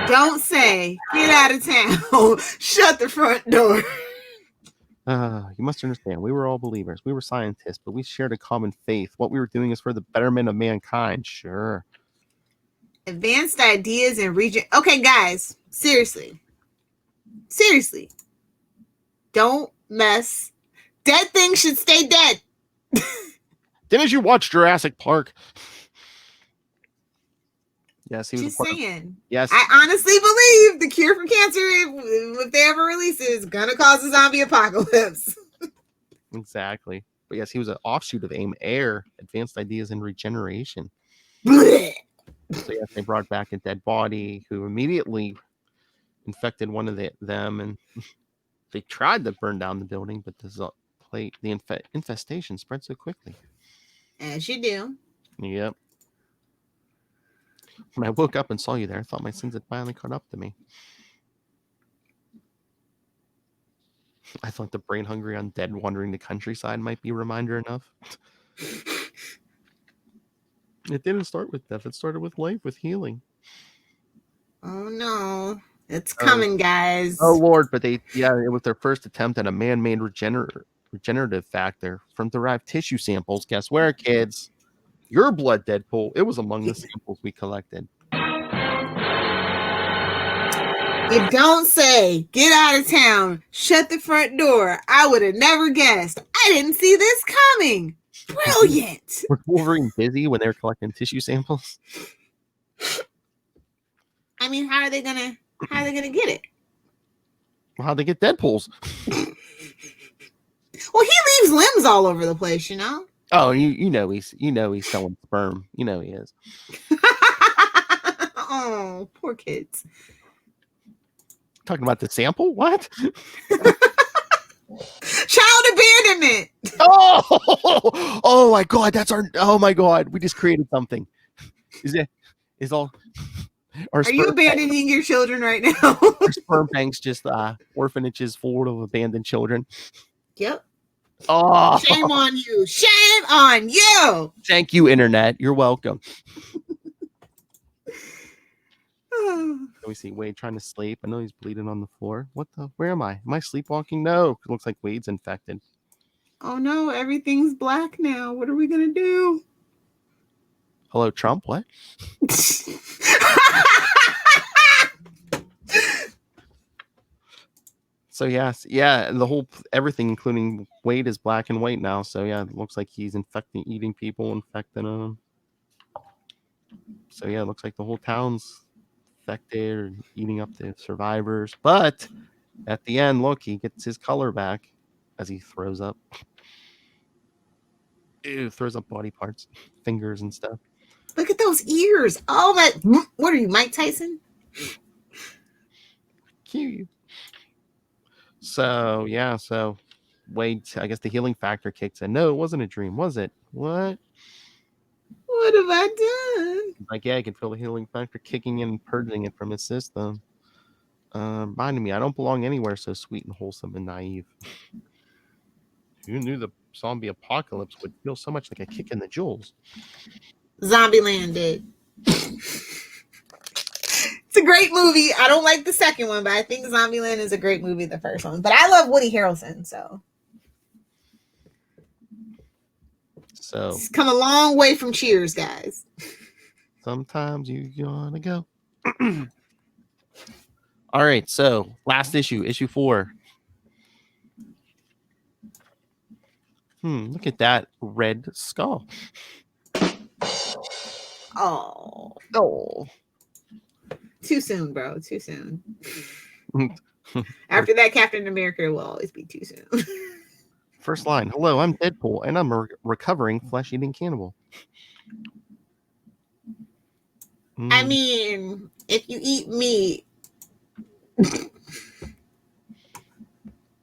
don't say. Get out of town. Shut the front door. You must understand, we were all believers. We were scientists, but we shared a common faith. What we were doing is for the betterment of mankind. Sure. Advanced ideas and region. Okay, guys, seriously. Don't mess. Dead things should stay dead. Didn't you watch Jurassic Park? Yes, he was. Just saying. Yes. I honestly believe the cure for cancer, if they ever release it, is going to cause a zombie apocalypse. Exactly. But yes, he was an offshoot of AIM Air, Advanced Ideas in Regeneration. Blech. So yes, they brought back a dead body who immediately infected one of them, and they tried to burn down the building, but the infestation spread so quickly. As you do. Yep. When I woke up and saw you there, I thought my sins had finally caught up to me. I thought the brain-hungry undead wandering the countryside might be a reminder enough. It didn't start with death. It started with life, with healing. Oh, no. It's coming, guys. Oh, Lord. But it was their first attempt at a man-made regenerative factor from derived tissue samples. Guess where, kids? Your blood, Deadpool. It was among the samples we collected. You don't say. Get out of town. Shut the front door. I would have never guessed. I didn't see this coming. Brilliant. Was Wolverine busy when they were collecting tissue samples? I mean, how are they gonna get it? Well, how'd they get Deadpool's? Well, he leaves limbs all over the place, you know. Oh, you know he's selling sperm. You know he is. Oh, poor kids. Talking about the sample? What? Child abandonment. Oh my God, oh my God, we just created something. Are you abandoning your children right now? Our sperm banks just orphanages full of abandoned children. Yep. Oh, shame on you. Shame on you. Thank you, internet. You're welcome. Let me see. Wade trying to sleep. I know he's bleeding on the floor. Where am I? Am I sleepwalking? No. It looks like Wade's infected. Oh no, everything's black now. What are we gonna do? Hello, Trump. What? So yes, yeah, everything, including Wade, is black and white now. So yeah, it looks like he's eating people, infecting them. So yeah, it looks like the whole town's infected or eating up the survivors. But at the end, look, he gets his color back as he throws up. Throws up body parts, fingers and stuff. Look at those ears. Oh my! What are you, Mike Tyson? Cute. So yeah, Wade, I guess the healing factor kicks in. No, it wasn't a dream, was it? What? What have I done? Like, yeah, I can feel the healing factor kicking in and purging it from his system. Reminding me, I don't belong anywhere so sweet and wholesome and naive. Who knew the zombie apocalypse would feel so much like a kick in the jewels? Zombieland did. It's a great movie. I don't like the second one, but I think Zombieland is a great movie, the first one. But I love Woody Harrelson, so it's come a long way from Cheers, guys. Sometimes you gotta go. All right, so last issue 4. Look at that red skull. Oh. Too soon, bro. Too soon. After that, Captain America will always be too soon. First line. Hello, I'm Deadpool, and I'm a recovering flesh-eating cannibal. I mean, if you eat meat.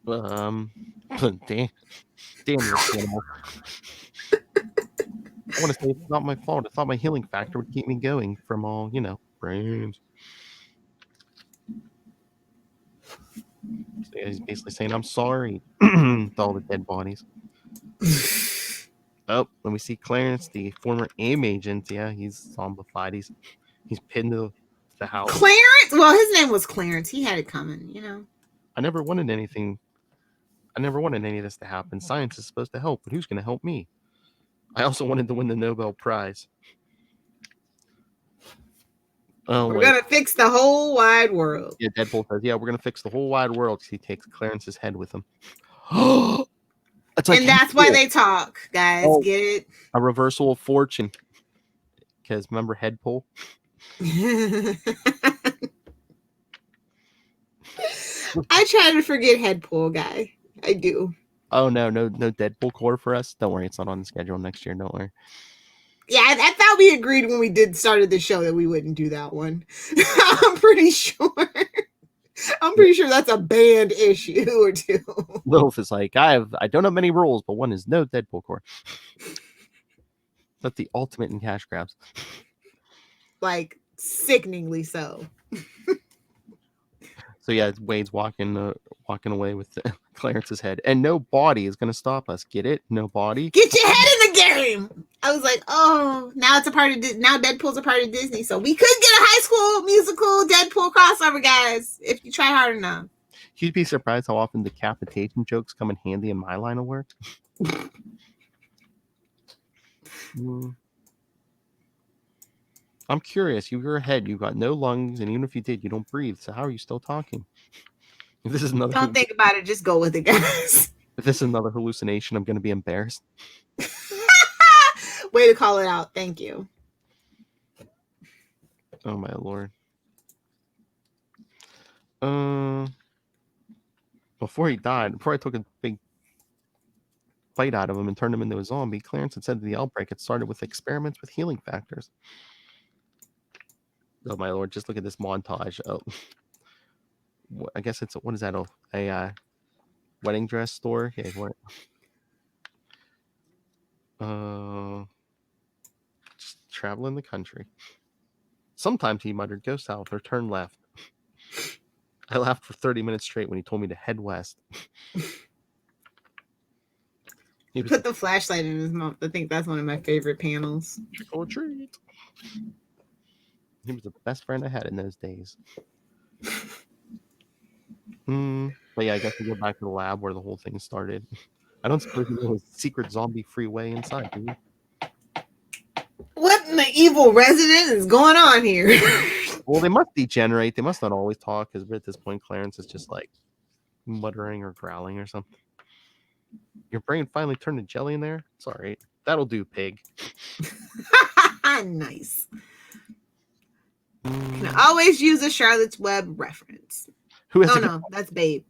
Damn your cannibal. I want to say it's not my fault. I thought my healing factor would keep me going from all, brains. Yeah, he's basically saying, "I'm sorry," to all the dead bodies. Oh, then we see Clarence, the former AIM agent. Yeah, he's zombified. He's pinned to the house. Clarence? Well, his name was Clarence. He had it coming, you know. I never wanted any of this to happen. Science is supposed to help, but who's going to help me? I also wanted to win the Nobel Prize. Oh, We're going to fix the whole wide world. Yeah, Deadpool says, yeah, we're going to fix the whole wide world because he takes Clarence's head with him. That's why they talk, guys. Oh, get it? A reversal of fortune. Because remember Headpool? I try to forget Headpool, guy. I do. Oh, no Deadpool core for us? Don't worry, it's not on the schedule next year. Don't worry. Yeah, I thought we agreed when we started the show that we wouldn't do that one. I'm pretty sure. I'm pretty sure that's a banned issue or two. Lilith is like, I don't have many rules, but one is no Deadpool core. That's the ultimate in cash grabs. Like, sickeningly so. So yeah, Wade's walking away with Clarence's head, and no body is going to stop us. Get it? No body. Get your head in the game. I was like, oh, now it's a part of now Deadpool's a part of Disney, so we could get a High School Musical Deadpool crossover, guys, if you try hard enough. You'd be surprised how often decapitation jokes come in handy in my line of work. I'm curious. You're a head. You've got no lungs, and even if you did, you don't breathe. So how are you still talking? If this is another, don't think about it. Just go with it, guys. If this is another hallucination, I'm going to be embarrassed. Way to call it out. Thank you. Oh my lord. Before he died, before I took a big bite out of him and turned him into a zombie, Clarence had said that the outbreak had started with experiments with healing factors. Oh my lord, just look at this montage. Oh, I guess it's, what is that? A wedding dress store? Yeah, what? Just traveling the country. Sometimes he muttered, go south or turn left. I laughed for 30 minutes straight when he told me to head west. He put the flashlight in his mouth. I think that's one of my favorite panels. Trick or treat. He was the best friend I had in those days. But yeah, I guess we go back to the lab where the whole thing started. I don't suppose there was a secret zombie freeway inside, do you? What in the evil resident is going on here? Well, they must degenerate. They must not always talk, because at this point, Clarence is just like muttering or growling or something. Your brain finally turned to jelly in there? It's all right. That'll do, pig. Nice. Can always use a Charlotte's Web reference. That's Babe.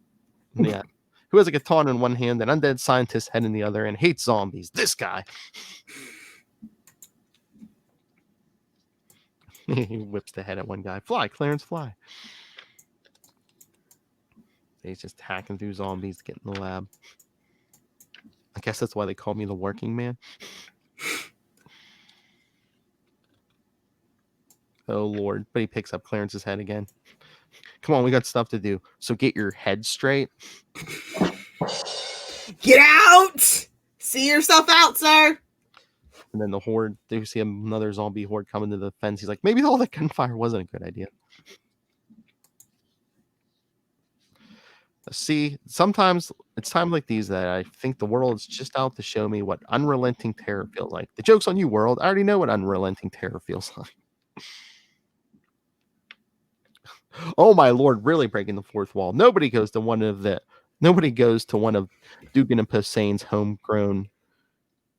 Yeah. Who has a katana in one hand, an undead scientist head in the other, and hates zombies? This guy. He whips the head at one guy. Fly, Clarence, fly. He's just hacking through zombies to get in the lab. I guess that's why they call me the working man. Oh, Lord. But he picks up Clarence's head again. Come on, we got stuff to do. So get your head straight. Get out! See yourself out, sir. And then the horde, they see another zombie horde coming to the fence. He's like, maybe all that gunfire wasn't a good idea. See, sometimes it's times like these that I think the world is just out to show me what unrelenting terror feels like. The joke's on you, world. I already know what unrelenting terror feels like. Oh my lord, really breaking the fourth wall. Nobody goes to one of Dugan and Poseidon's homegrown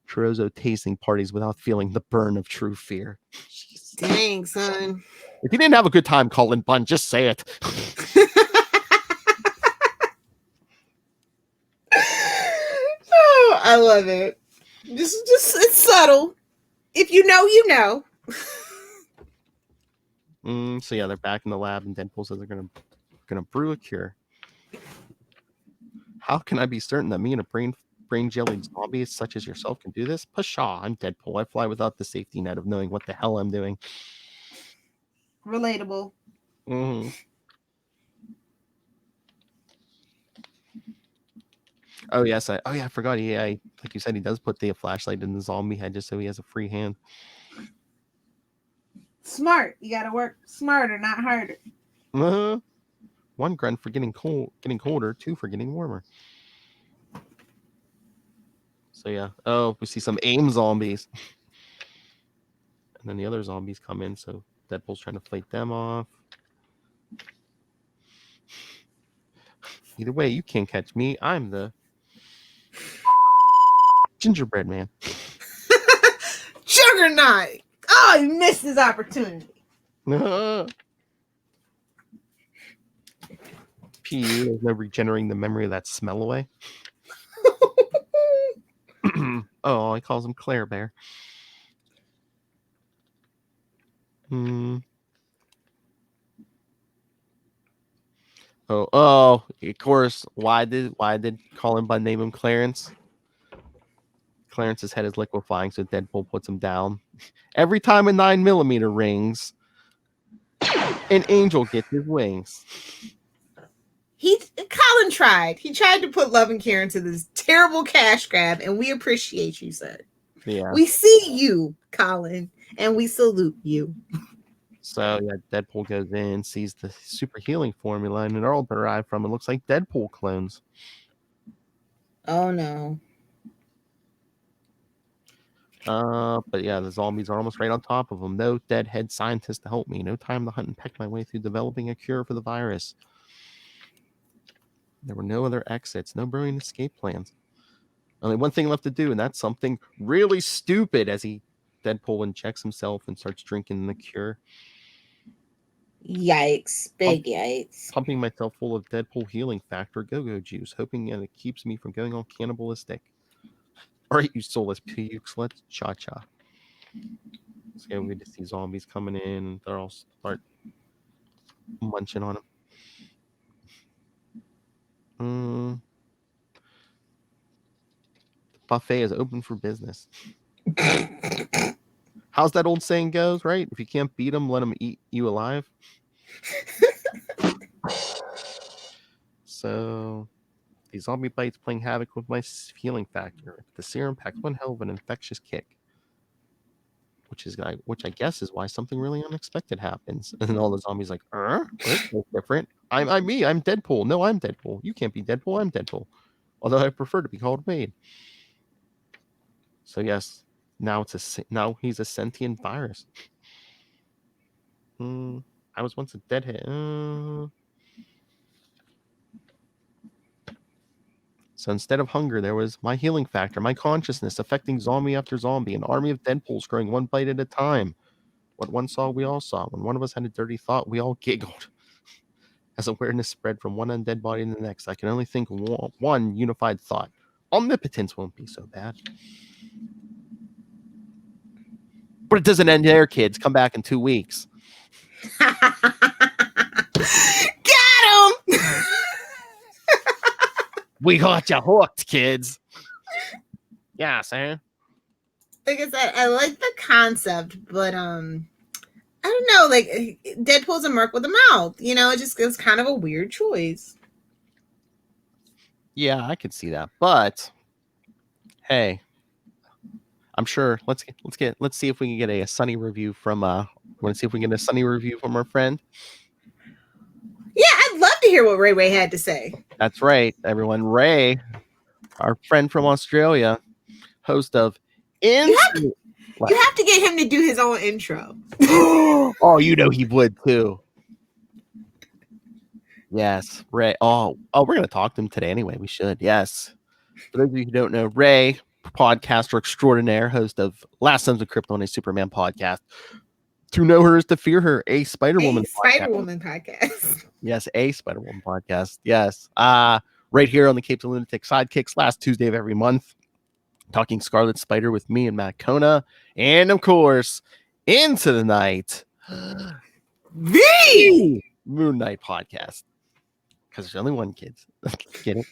chorizo tasting parties without feeling the burn of true fear. Dang, son. If you didn't have a good time, Colin Bunn, just say it. Oh, I love it. Just it's subtle. If you know, you know. So yeah, they're back in the lab, and Deadpool says they're gonna brew a cure. How can I be certain that me and a brain jellied zombie such as yourself can do this? Pshaw, I'm Deadpool. I fly without the safety net of knowing what the hell I'm doing. Relatable. Oh yes, I forgot. Like you said, he does put the flashlight in the zombie head just so he has a free hand. Smart. You gotta work smarter, not harder. One grunt for getting colder, two for getting warmer. So yeah. Oh, we see some aim zombies. And then the other zombies come in, so Deadpool's trying to fight them off. Either way, you can't catch me. I'm the gingerbread man. Juggernaut. Oh, he missed his opportunity. PU is no regenerating the memory of that smell away. Oh, he calls him Claire Bear. Oh, of course. Why did call him by name him Clarence? Clarence's head is liquefying, so Deadpool puts him down. Every time a 9mm rings, an angel gets his wings. Colin tried. He tried to put love and care into this terrible cash grab, and we appreciate you, sir. Yeah. We see you, Colin, and we salute you. So yeah, Deadpool goes in, sees the super healing formula, and it all derived from it looks like Deadpool clones. Oh no. But yeah, the zombies are almost right on top of him. No deadhead scientist to help me. No time to hunt and peck my way through developing a cure for the virus. There were no other exits, no brilliant escape plans. Only one thing left to do, and that's something really stupid as Deadpool injects himself and starts drinking the cure. Yikes. Big yikes. Pumping myself full of Deadpool healing factor go-go juice, hoping that it keeps me from going all cannibalistic. All right, you soulless pukes, let's cha-cha. So yeah, we just see zombies coming in, and they'll all start munching on them. The buffet is open for business. How's that old saying goes, right? If you can't beat them, let them eat you alive. So the zombie bites playing havoc with my healing factor. The serum packs one hell of an infectious kick, which I guess is why something really unexpected happens. And then all the zombies like, that's different. I'm me. I'm Deadpool. No, I'm Deadpool. You can't be Deadpool. I'm Deadpool. Although I prefer to be called Wade. So yes, now he's a sentient virus. I was once a deadhead. So instead of hunger, there was my healing factor, my consciousness affecting zombie after zombie, an army of Deadpools growing one bite at a time. What one saw, we all saw. When one of us had a dirty thought, we all giggled. As awareness spread from one undead body to the next, I can only think one unified thought. Omnipotence won't be so bad. But it doesn't end there, kids. Come back in 2 weeks. Got him! We got you hooked, kids. Yeah, Sam. Like I said, I like the concept, but I don't know. Like Deadpool's a merc with a mouth. You know, it was kind of a weird choice. Yeah, I could see that, but hey, I'm sure. Let's see if we can get a sunny review from. Want to see if we can get a sunny review from our friend? Yeah, I'd love to hear what Ray had to say. That's right, everyone. Ray, our friend from Australia, host of You have to get him to do his own intro. Oh, you know he would too. Yes, Ray. Oh, we're gonna talk to him today anyway. We should. Yes. For those of you who don't know, Ray, podcaster extraordinaire, host of Last Sons of Krypton, a Superman podcast. To know her is to fear her, a Spider-Woman podcast. Yes, a Spider-Woman podcast. Yes. Right here on the Capes and Lunatics Sidekicks, last Tuesday of every month. Talking Scarlet Spider with me and Matt Kona. And of course, Into the Night, the Moon Knight podcast. Because there's only one, kids. Get it?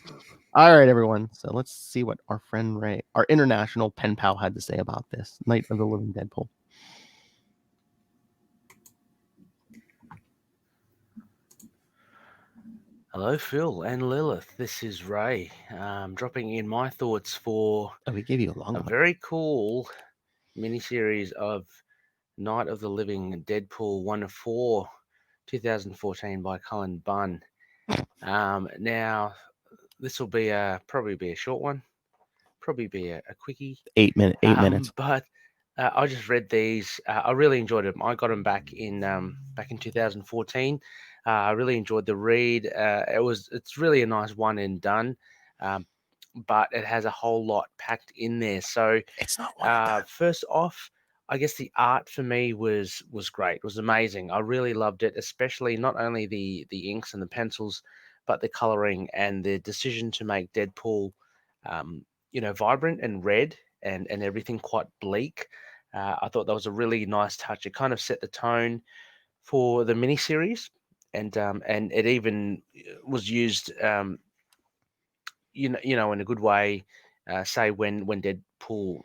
All right, everyone. So let's see what our friend Ray, our international pen pal, had to say about this Night of the Living Deadpool. Hello, Phil and Lilith. This is Ray. Dropping in my thoughts for Oh, we gave you a long a one. very cool miniseries of Night of the Living Deadpool 1 of 4, 2014 by Cullen Bunn. Now, this will be probably be a short one, probably be a quickie. 8 minutes. But I just read these. I really enjoyed them. I got them back in 2014. I really enjoyed the read. It's really a nice one and done, but it has a whole lot packed in there. So It's not one and done. first off, I guess the art for me was great. It was amazing. I really loved it, especially not only the inks and the pencils, but the coloring and the decision to make Deadpool, vibrant and red and everything quite bleak. I thought that was a really nice touch. It kind of set the tone for the miniseries, and it even was used, in a good way. Say when Deadpool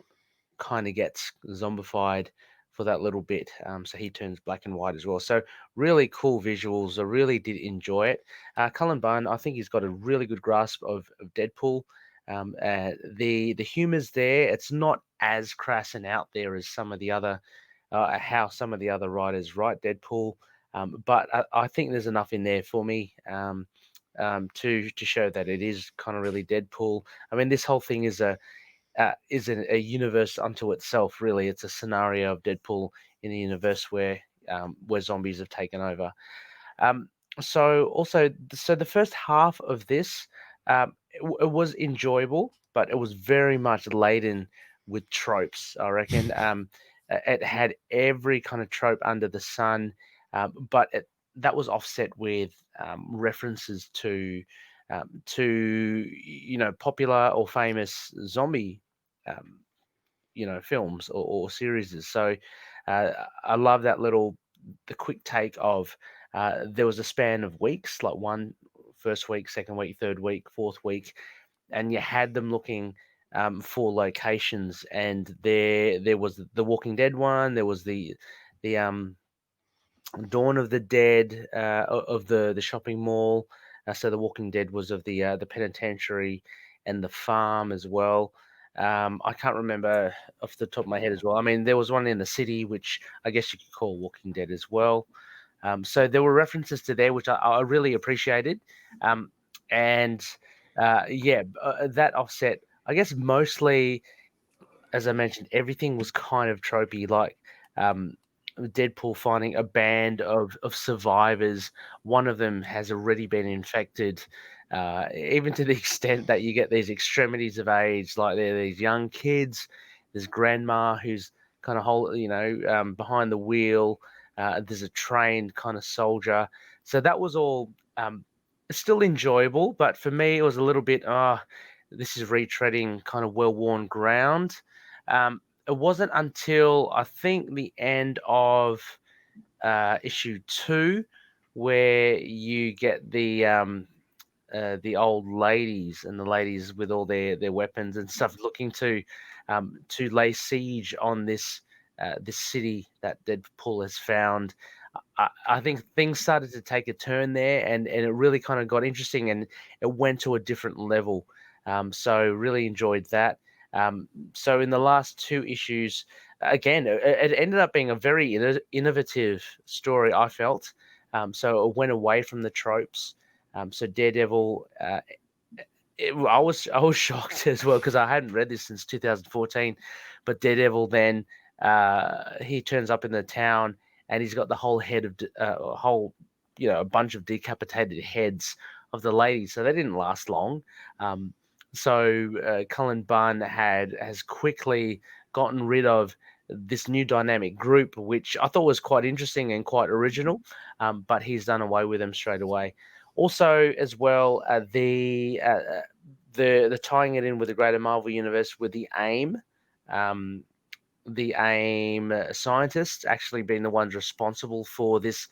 kind of gets zombified for that little bit, so he turns black and white as well. So really cool visuals. I really did enjoy it. Cullen Bunn, I think he's got a really good grasp of Deadpool. The humor's there. It's not as crass and out there as some of the other how some of the other writers write Deadpool, but I think there's enough in there for me to show that it is kind of really Deadpool. I mean, this whole thing is a universe unto itself. Really, it's a scenario of Deadpool in a universe where zombies have taken over. So the first half of this, it was enjoyable, but it was very much laden with tropes, I reckon. It had every kind of trope under the sun, but that was offset with references to popular or famous zombie films or series. So I love that the quick take of there was a span of weeks, like first week, second week, third week, fourth week, and you had them looking for locations, and there was the Walking Dead one, there was the Dawn of the Dead of the shopping mall. So the Walking Dead was of the penitentiary and the farm as well. I can't remember off the top of my head as well. I mean, there was one in the city, which I guess you could call Walking Dead as well. So there were references to there, which I really appreciated. And that offset, I guess mostly, as I mentioned, everything was kind of tropey, like Deadpool finding a band of survivors. One of them has already been infected, even to the extent that you get these extremities of age, like there are these young kids. There's grandma who's kind of behind the wheel. There's a trained kind of soldier. So that was all still enjoyable, but for me it was a little bit, this is retreading kind of well-worn ground. It wasn't until I think the end of issue 2 where you get the old ladies and the ladies with all their weapons and stuff looking to lay siege on this city that Deadpool has found. I think things started to take a turn there, and it really kind of got interesting, and it went to a different level. So really enjoyed that. So in the last 2 issues, again, it ended up being a very innovative story, I felt. So it went away from the tropes. So Daredevil, I was shocked as well because I hadn't read this since 2014. But Daredevil then he turns up in the town and he's got the whole head of a bunch of decapitated heads of the ladies. So they didn't last long. So Cullen Bunn has quickly gotten rid of this new dynamic group, which I thought was quite interesting and quite original, but he's done away with them straight away. Also, as well, the tying it in with the greater Marvel universe with the AIM scientists actually being the ones responsible for this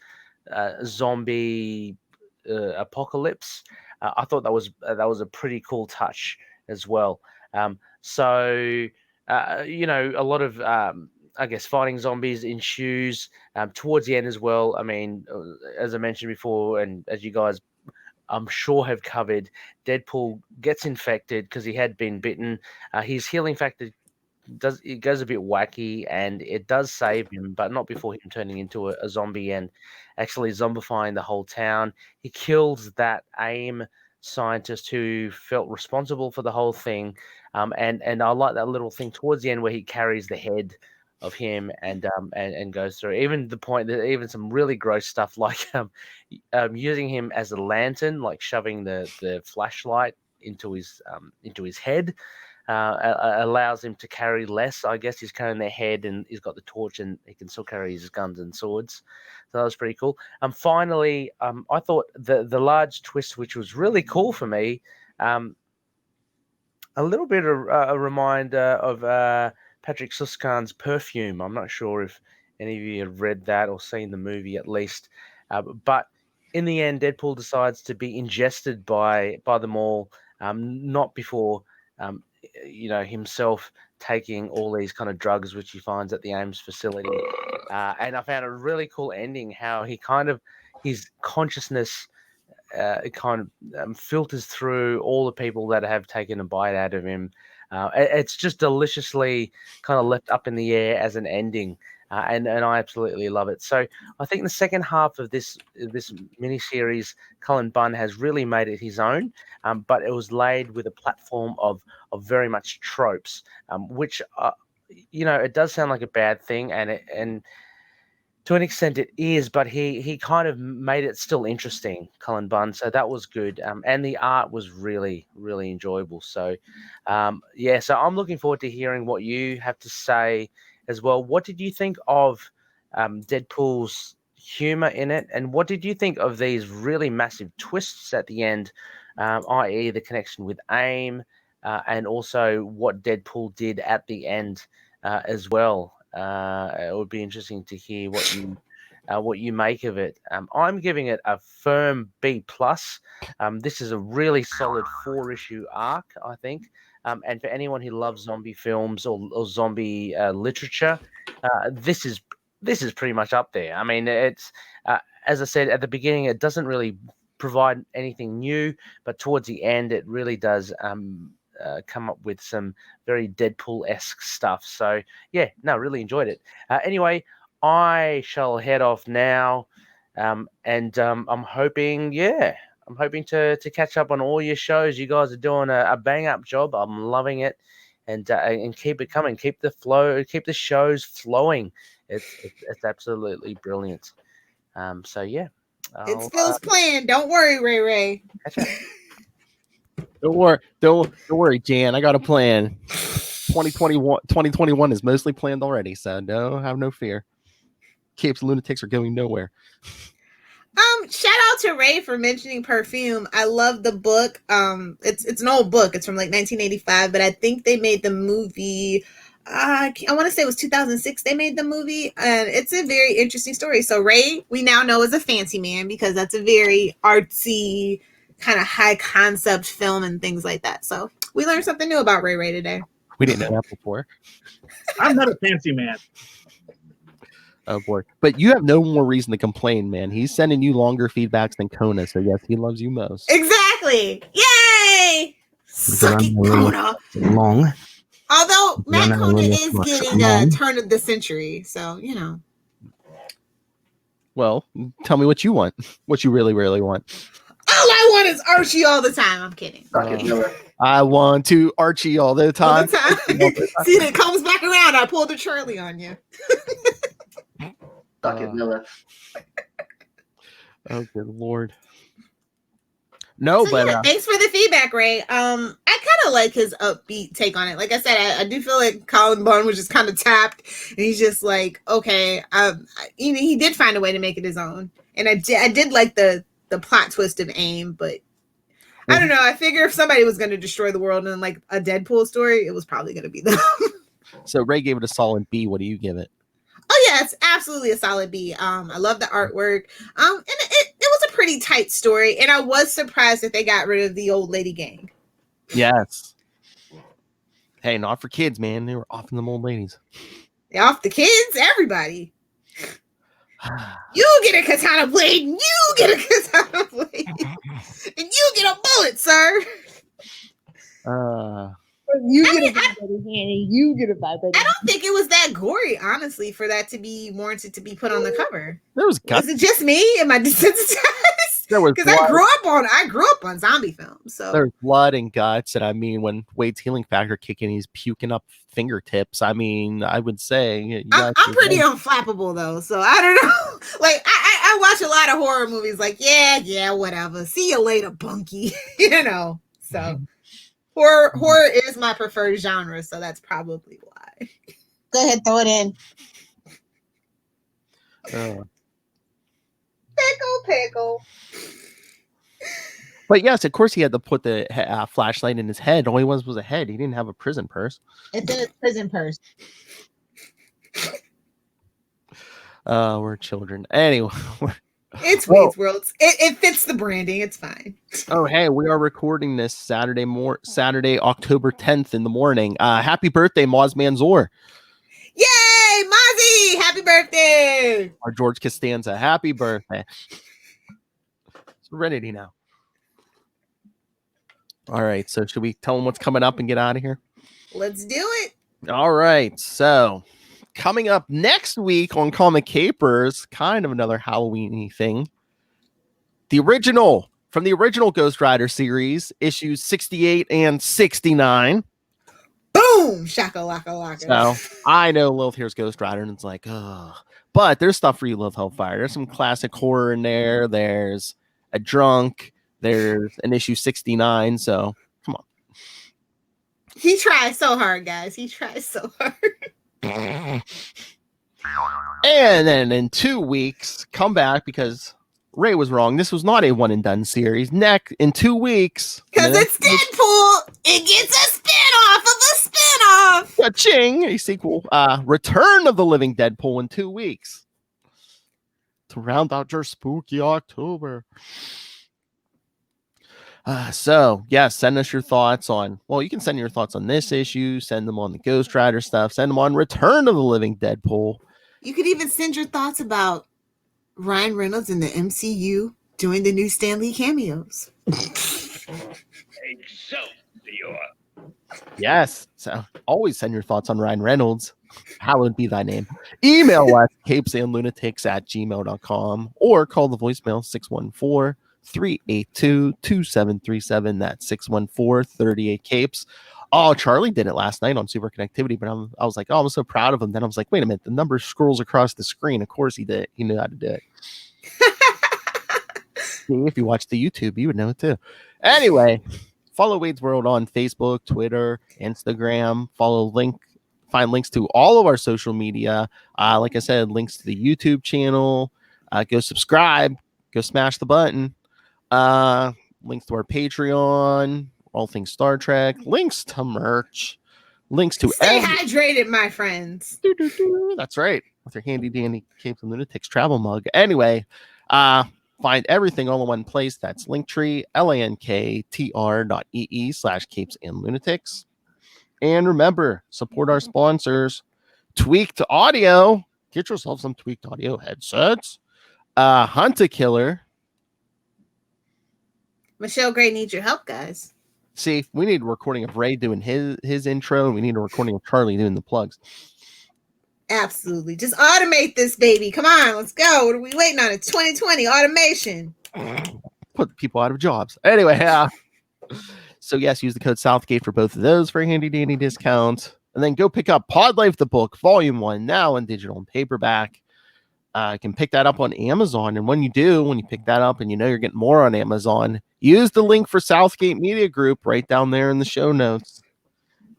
zombie apocalypse. I thought that was a pretty cool touch as well. So a lot of I guess fighting zombies ensues towards the end as well. I mean, as I mentioned before, and as you guys I'm sure have covered. Deadpool gets infected because he had been bitten. His healing factor goes a bit wacky, and it does save him, but not before him turning into a zombie and actually zombifying the whole town. He kills that AIM scientist who felt responsible for the whole thing, and I like that little thing towards the end where he carries the head of him and goes through, even the point that even some really gross stuff like using him as a lantern, like shoving the flashlight into his head. Allows him to carry less. I guess he's carrying their head, and he's got the torch, and he can still carry his guns and swords. So that was pretty cool. Finally, I thought the large twist, which was really cool for me, a little bit of a reminder of Patrick Susskind's Perfume. I'm not sure if any of you have read that or seen the movie at least, but in the end, Deadpool decides to be ingested by them all, not before. Himself taking all these kind of drugs which he finds at the Ames facility, and I found a really cool ending how his consciousness filters through all the people that have taken a bite out of him. It's just deliciously kind of left up in the air as an ending. And I absolutely love it. So I think the second half of this miniseries, Cullen Bunn has really made it his own, but it was laid with a platform of very much tropes, which it does sound like a bad thing, and to an extent it is, but he kind of made it still interesting, Cullen Bunn. So that was good, and the art was really, really enjoyable. So so I'm looking forward to hearing what you have to say as well. What did you think of Deadpool's humor in it, and what did you think of these really massive twists at the end, i.e. the connection with AIM, and also what Deadpool did at the end as well? It would be interesting to hear what you make of it. I'm giving it a firm B+. This is a really solid 4-issue arc, I think. And for anyone who loves zombie films or zombie literature, this is pretty much up there. I mean, it's as I said at the beginning, it doesn't really provide anything new, but towards the end, it really does come up with some very Deadpool-esque stuff. So yeah, no, really enjoyed it. Anyway, I shall head off now, and I'm hoping to catch up on all your shows. You guys are doing a bang-up job. I'm loving it, and keep it coming. Keep the flow. Keep the shows flowing. It's absolutely brilliant. So yeah, It's Phil's plan. Don't worry, Ray. Catch up. Don't worry, Jan. I got a plan. 2021 is mostly planned already, so have no fear. Capes and Lunatics are going nowhere. Shout out to Ray for mentioning Perfume. I love the book. It's an old book. It's from like 1985, but I think they made the movie. I want to say it was 2006. They made the movie, and it's a very interesting story. So Ray, we now know is a fancy man because that's a very artsy, kind of high concept film and things like that. So we learned something new about Ray today. We didn't know that before. I'm not a fancy man. Oh boy. But you have no more reason to complain, man. He's sending you longer feedbacks than Kona, so yes, he loves you most. Exactly. Yay! Suck it, Kona. Long. Although Matt Kona is getting a turn of the century, so Well, tell me what you want. What you really, really want. All I want is Archie all the time. I'm kidding. I want to Archie all the time. All the time. See, it comes back around. I pulled a Charlie on you. Suck it, Lilith. Oh, good Lord. No, so, but yeah, thanks for the feedback, Ray. I kind of like his upbeat take on it. Like I said, I do feel like Cullen Bunn was just kind of tapped, and he's just like, okay, he did find a way to make it his own, and I did like the plot twist of AIM, but I don't know. I figure if somebody was going to destroy the world in like a Deadpool story, it was probably going to be them. So Ray gave it a solid B. What do you give it? Oh yeah, it's absolutely a solid B. I love the artwork. And it was a pretty tight story, and I was surprised that they got rid of the old lady gang. Yes. Hey, not for kids, man. They were off in them old ladies. They're off the kids, everybody. You get a katana blade, and you get a katana blade, and you get a bullet, sir. You I get mean, a bad buddy, Hanny. You get a bad buddy. I don't think it was that gory, honestly, for that to be warranted to be put on the cover. There was guts. Was it just me? Am I desensitized? There was Because I grew up on zombie films. So There's blood and guts, and I mean, when Wade's healing factor kicking, he's puking up fingertips. I mean, I would say you guys I'm pretty unflappable though, so I don't know. Like I watch a lot of horror movies. Like yeah, whatever. See you later, Bunky. You know. So horror is my preferred genre, so that's probably why. Go ahead, throw it in. Pickle. But yes, of course, he had to put the flashlight in his head. All he was a head. He didn't have a prison purse. It's in his prison purse. We're children. Anyway. It's Wade's World. It fits the branding. It's fine. Oh, hey, we are recording this Saturday, October 10th in the morning. Happy birthday, Maz Manzoor. Yay, Mozzie! Happy birthday! Our George Costanza. Happy birthday. Serenity now. All right, so should we tell them what's coming up and get out of here? Let's do it. All right, so coming up next week on Comic Capers, kind of another Halloween-y thing. From the original Ghost Rider series, issues 68 and 69. Boom! Shaka laka laka. So I know Lilith here's Ghost Rider, and it's like, oh. But there's stuff for you, Lilith Hellfire. There's some classic horror in there. There's a drunk. There's an issue 69. So come on. He tries so hard, guys. He tries so hard. And then in 2 weeks, come back because Ray was wrong. This was not a one and done series. In 2 weeks. Because it's Deadpool. It gets a spin-off of a spin-off. Ka-ching! A sequel. Return of the Living Deadpool in 2 weeks. To round out your spooky October. So, send us your thoughts on, you can send your thoughts on this issue, send them on the Ghost Rider stuff, send them on Return of the Living Deadpool. You could even send your thoughts about Ryan Reynolds in the MCU doing the new Stan Lee cameos. Yes, so always send your thoughts on Ryan Reynolds. Hallowed be thy name. Email us, capesandlunatics@gmail.com, or call the voicemail 614-382-2737. That's 614-38-CAPES. Oh, Charlie did it last night on Super Connectivity, but I was like, I'm so proud of him. Then I was like, wait a minute, the number scrolls across the screen. Of course he did. He knew how to do it. See, if you watch the YouTube, you would know it too. Anyway, follow Wade's World on Facebook, Twitter, Instagram. Find links to all of our social media. Like I said, links to the YouTube channel. Go subscribe. Go smash the button. Links to our Patreon, all things Star Trek, links to merch, links to Stay hydrated, my friends. That's right. With your handy dandy Capes and Lunatics travel mug. Anyway, find everything all in one place. That's Linktree, linktr.ee/Capes and Lunatics. And remember, support our sponsors. Tweaked Audio. Get yourself some Tweaked Audio headsets. Hunt a Killer. Michelle Gray needs your help, guys. See, we need a recording of Ray doing his intro, and we need a recording of Charlie doing the plugs. Absolutely. Just automate this, baby. Come on, let's go. What are we waiting on? It's 2020 automation. Put people out of jobs. Anyway, so yes, use the code Southgate for both of those for a handy dandy discount. And then go pick up Pod Life the book, Volume 1, now in digital and paperback. You can pick that up on Amazon. And when you pick that up and you know you're getting more on Amazon, use the link for Southgate Media Group right down there in the show notes.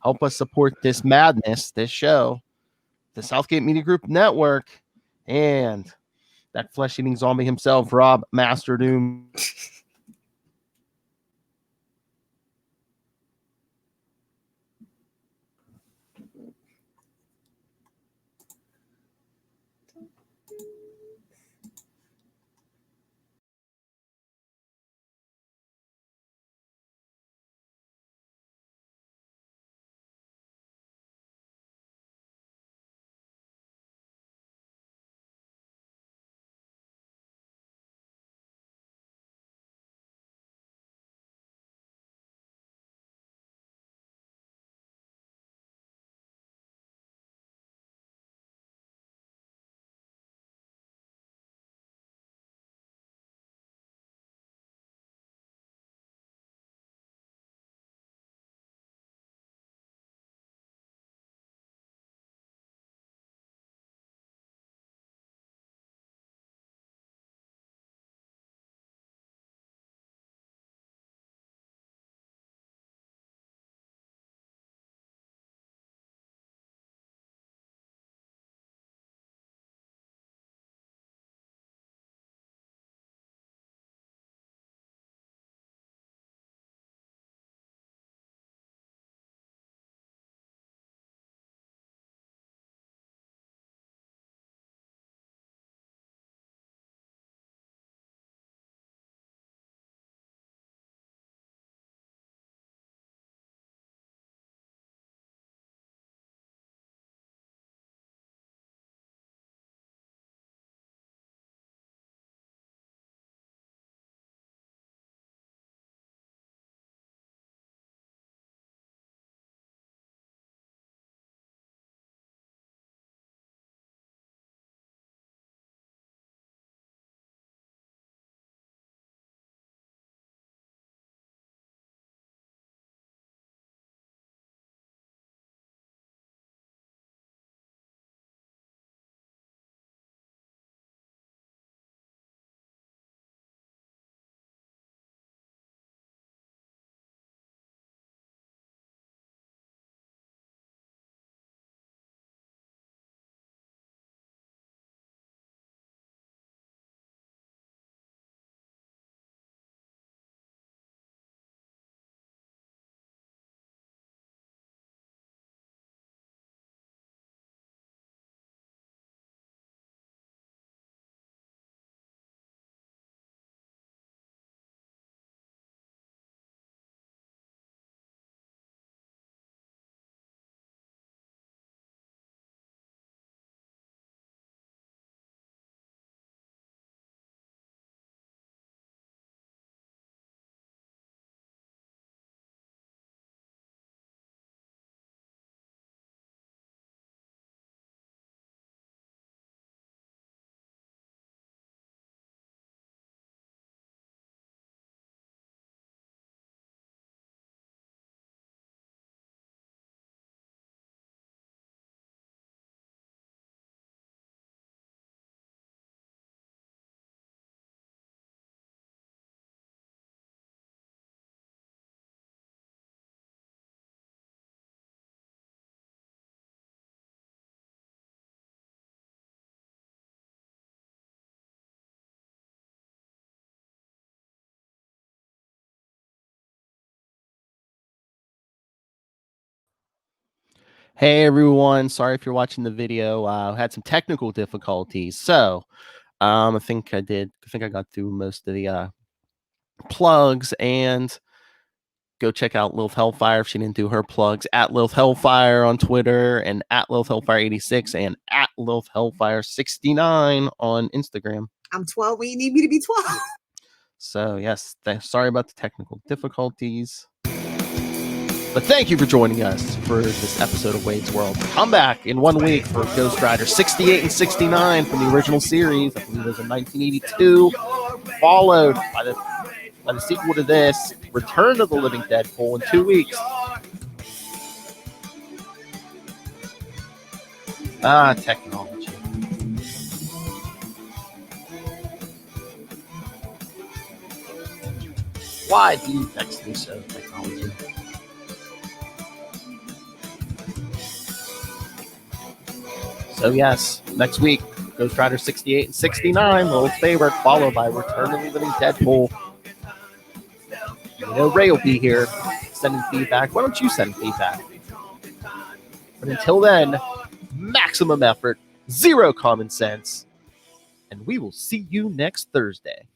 Help us support this madness, this show, the Southgate Media Group Network, and that flesh-eating zombie himself, Rob Masterdoom. Hey everyone, sorry if you're watching the video. Had some technical difficulties, so I think I got through most of the plugs. And go check out Lilith Hellfire if she didn't do her plugs, at Lilith Hellfire on Twitter, and at Lilith Hellfire 86 and at Lilith Hellfire 69 on Instagram. I'm 12 when you need me to be 12. So yes, sorry about the technical difficulties. But thank you for joining us for this episode of Wade's World. Come back in 1 week for Ghost Rider 68 and 69 from the original series. I believe it was in 1982, followed by the sequel to this, Return of the Living Deadpool, in 2 weeks. Technology. Why do you text me so, technology? So yes, next week, Ghost Rider 68 and 69, Lilith's favorite, followed by Return of the Living Deadpool. You know Ray will be here sending feedback. Why don't you send feedback? But until then, maximum effort, zero common sense, and we will see you next Thursday.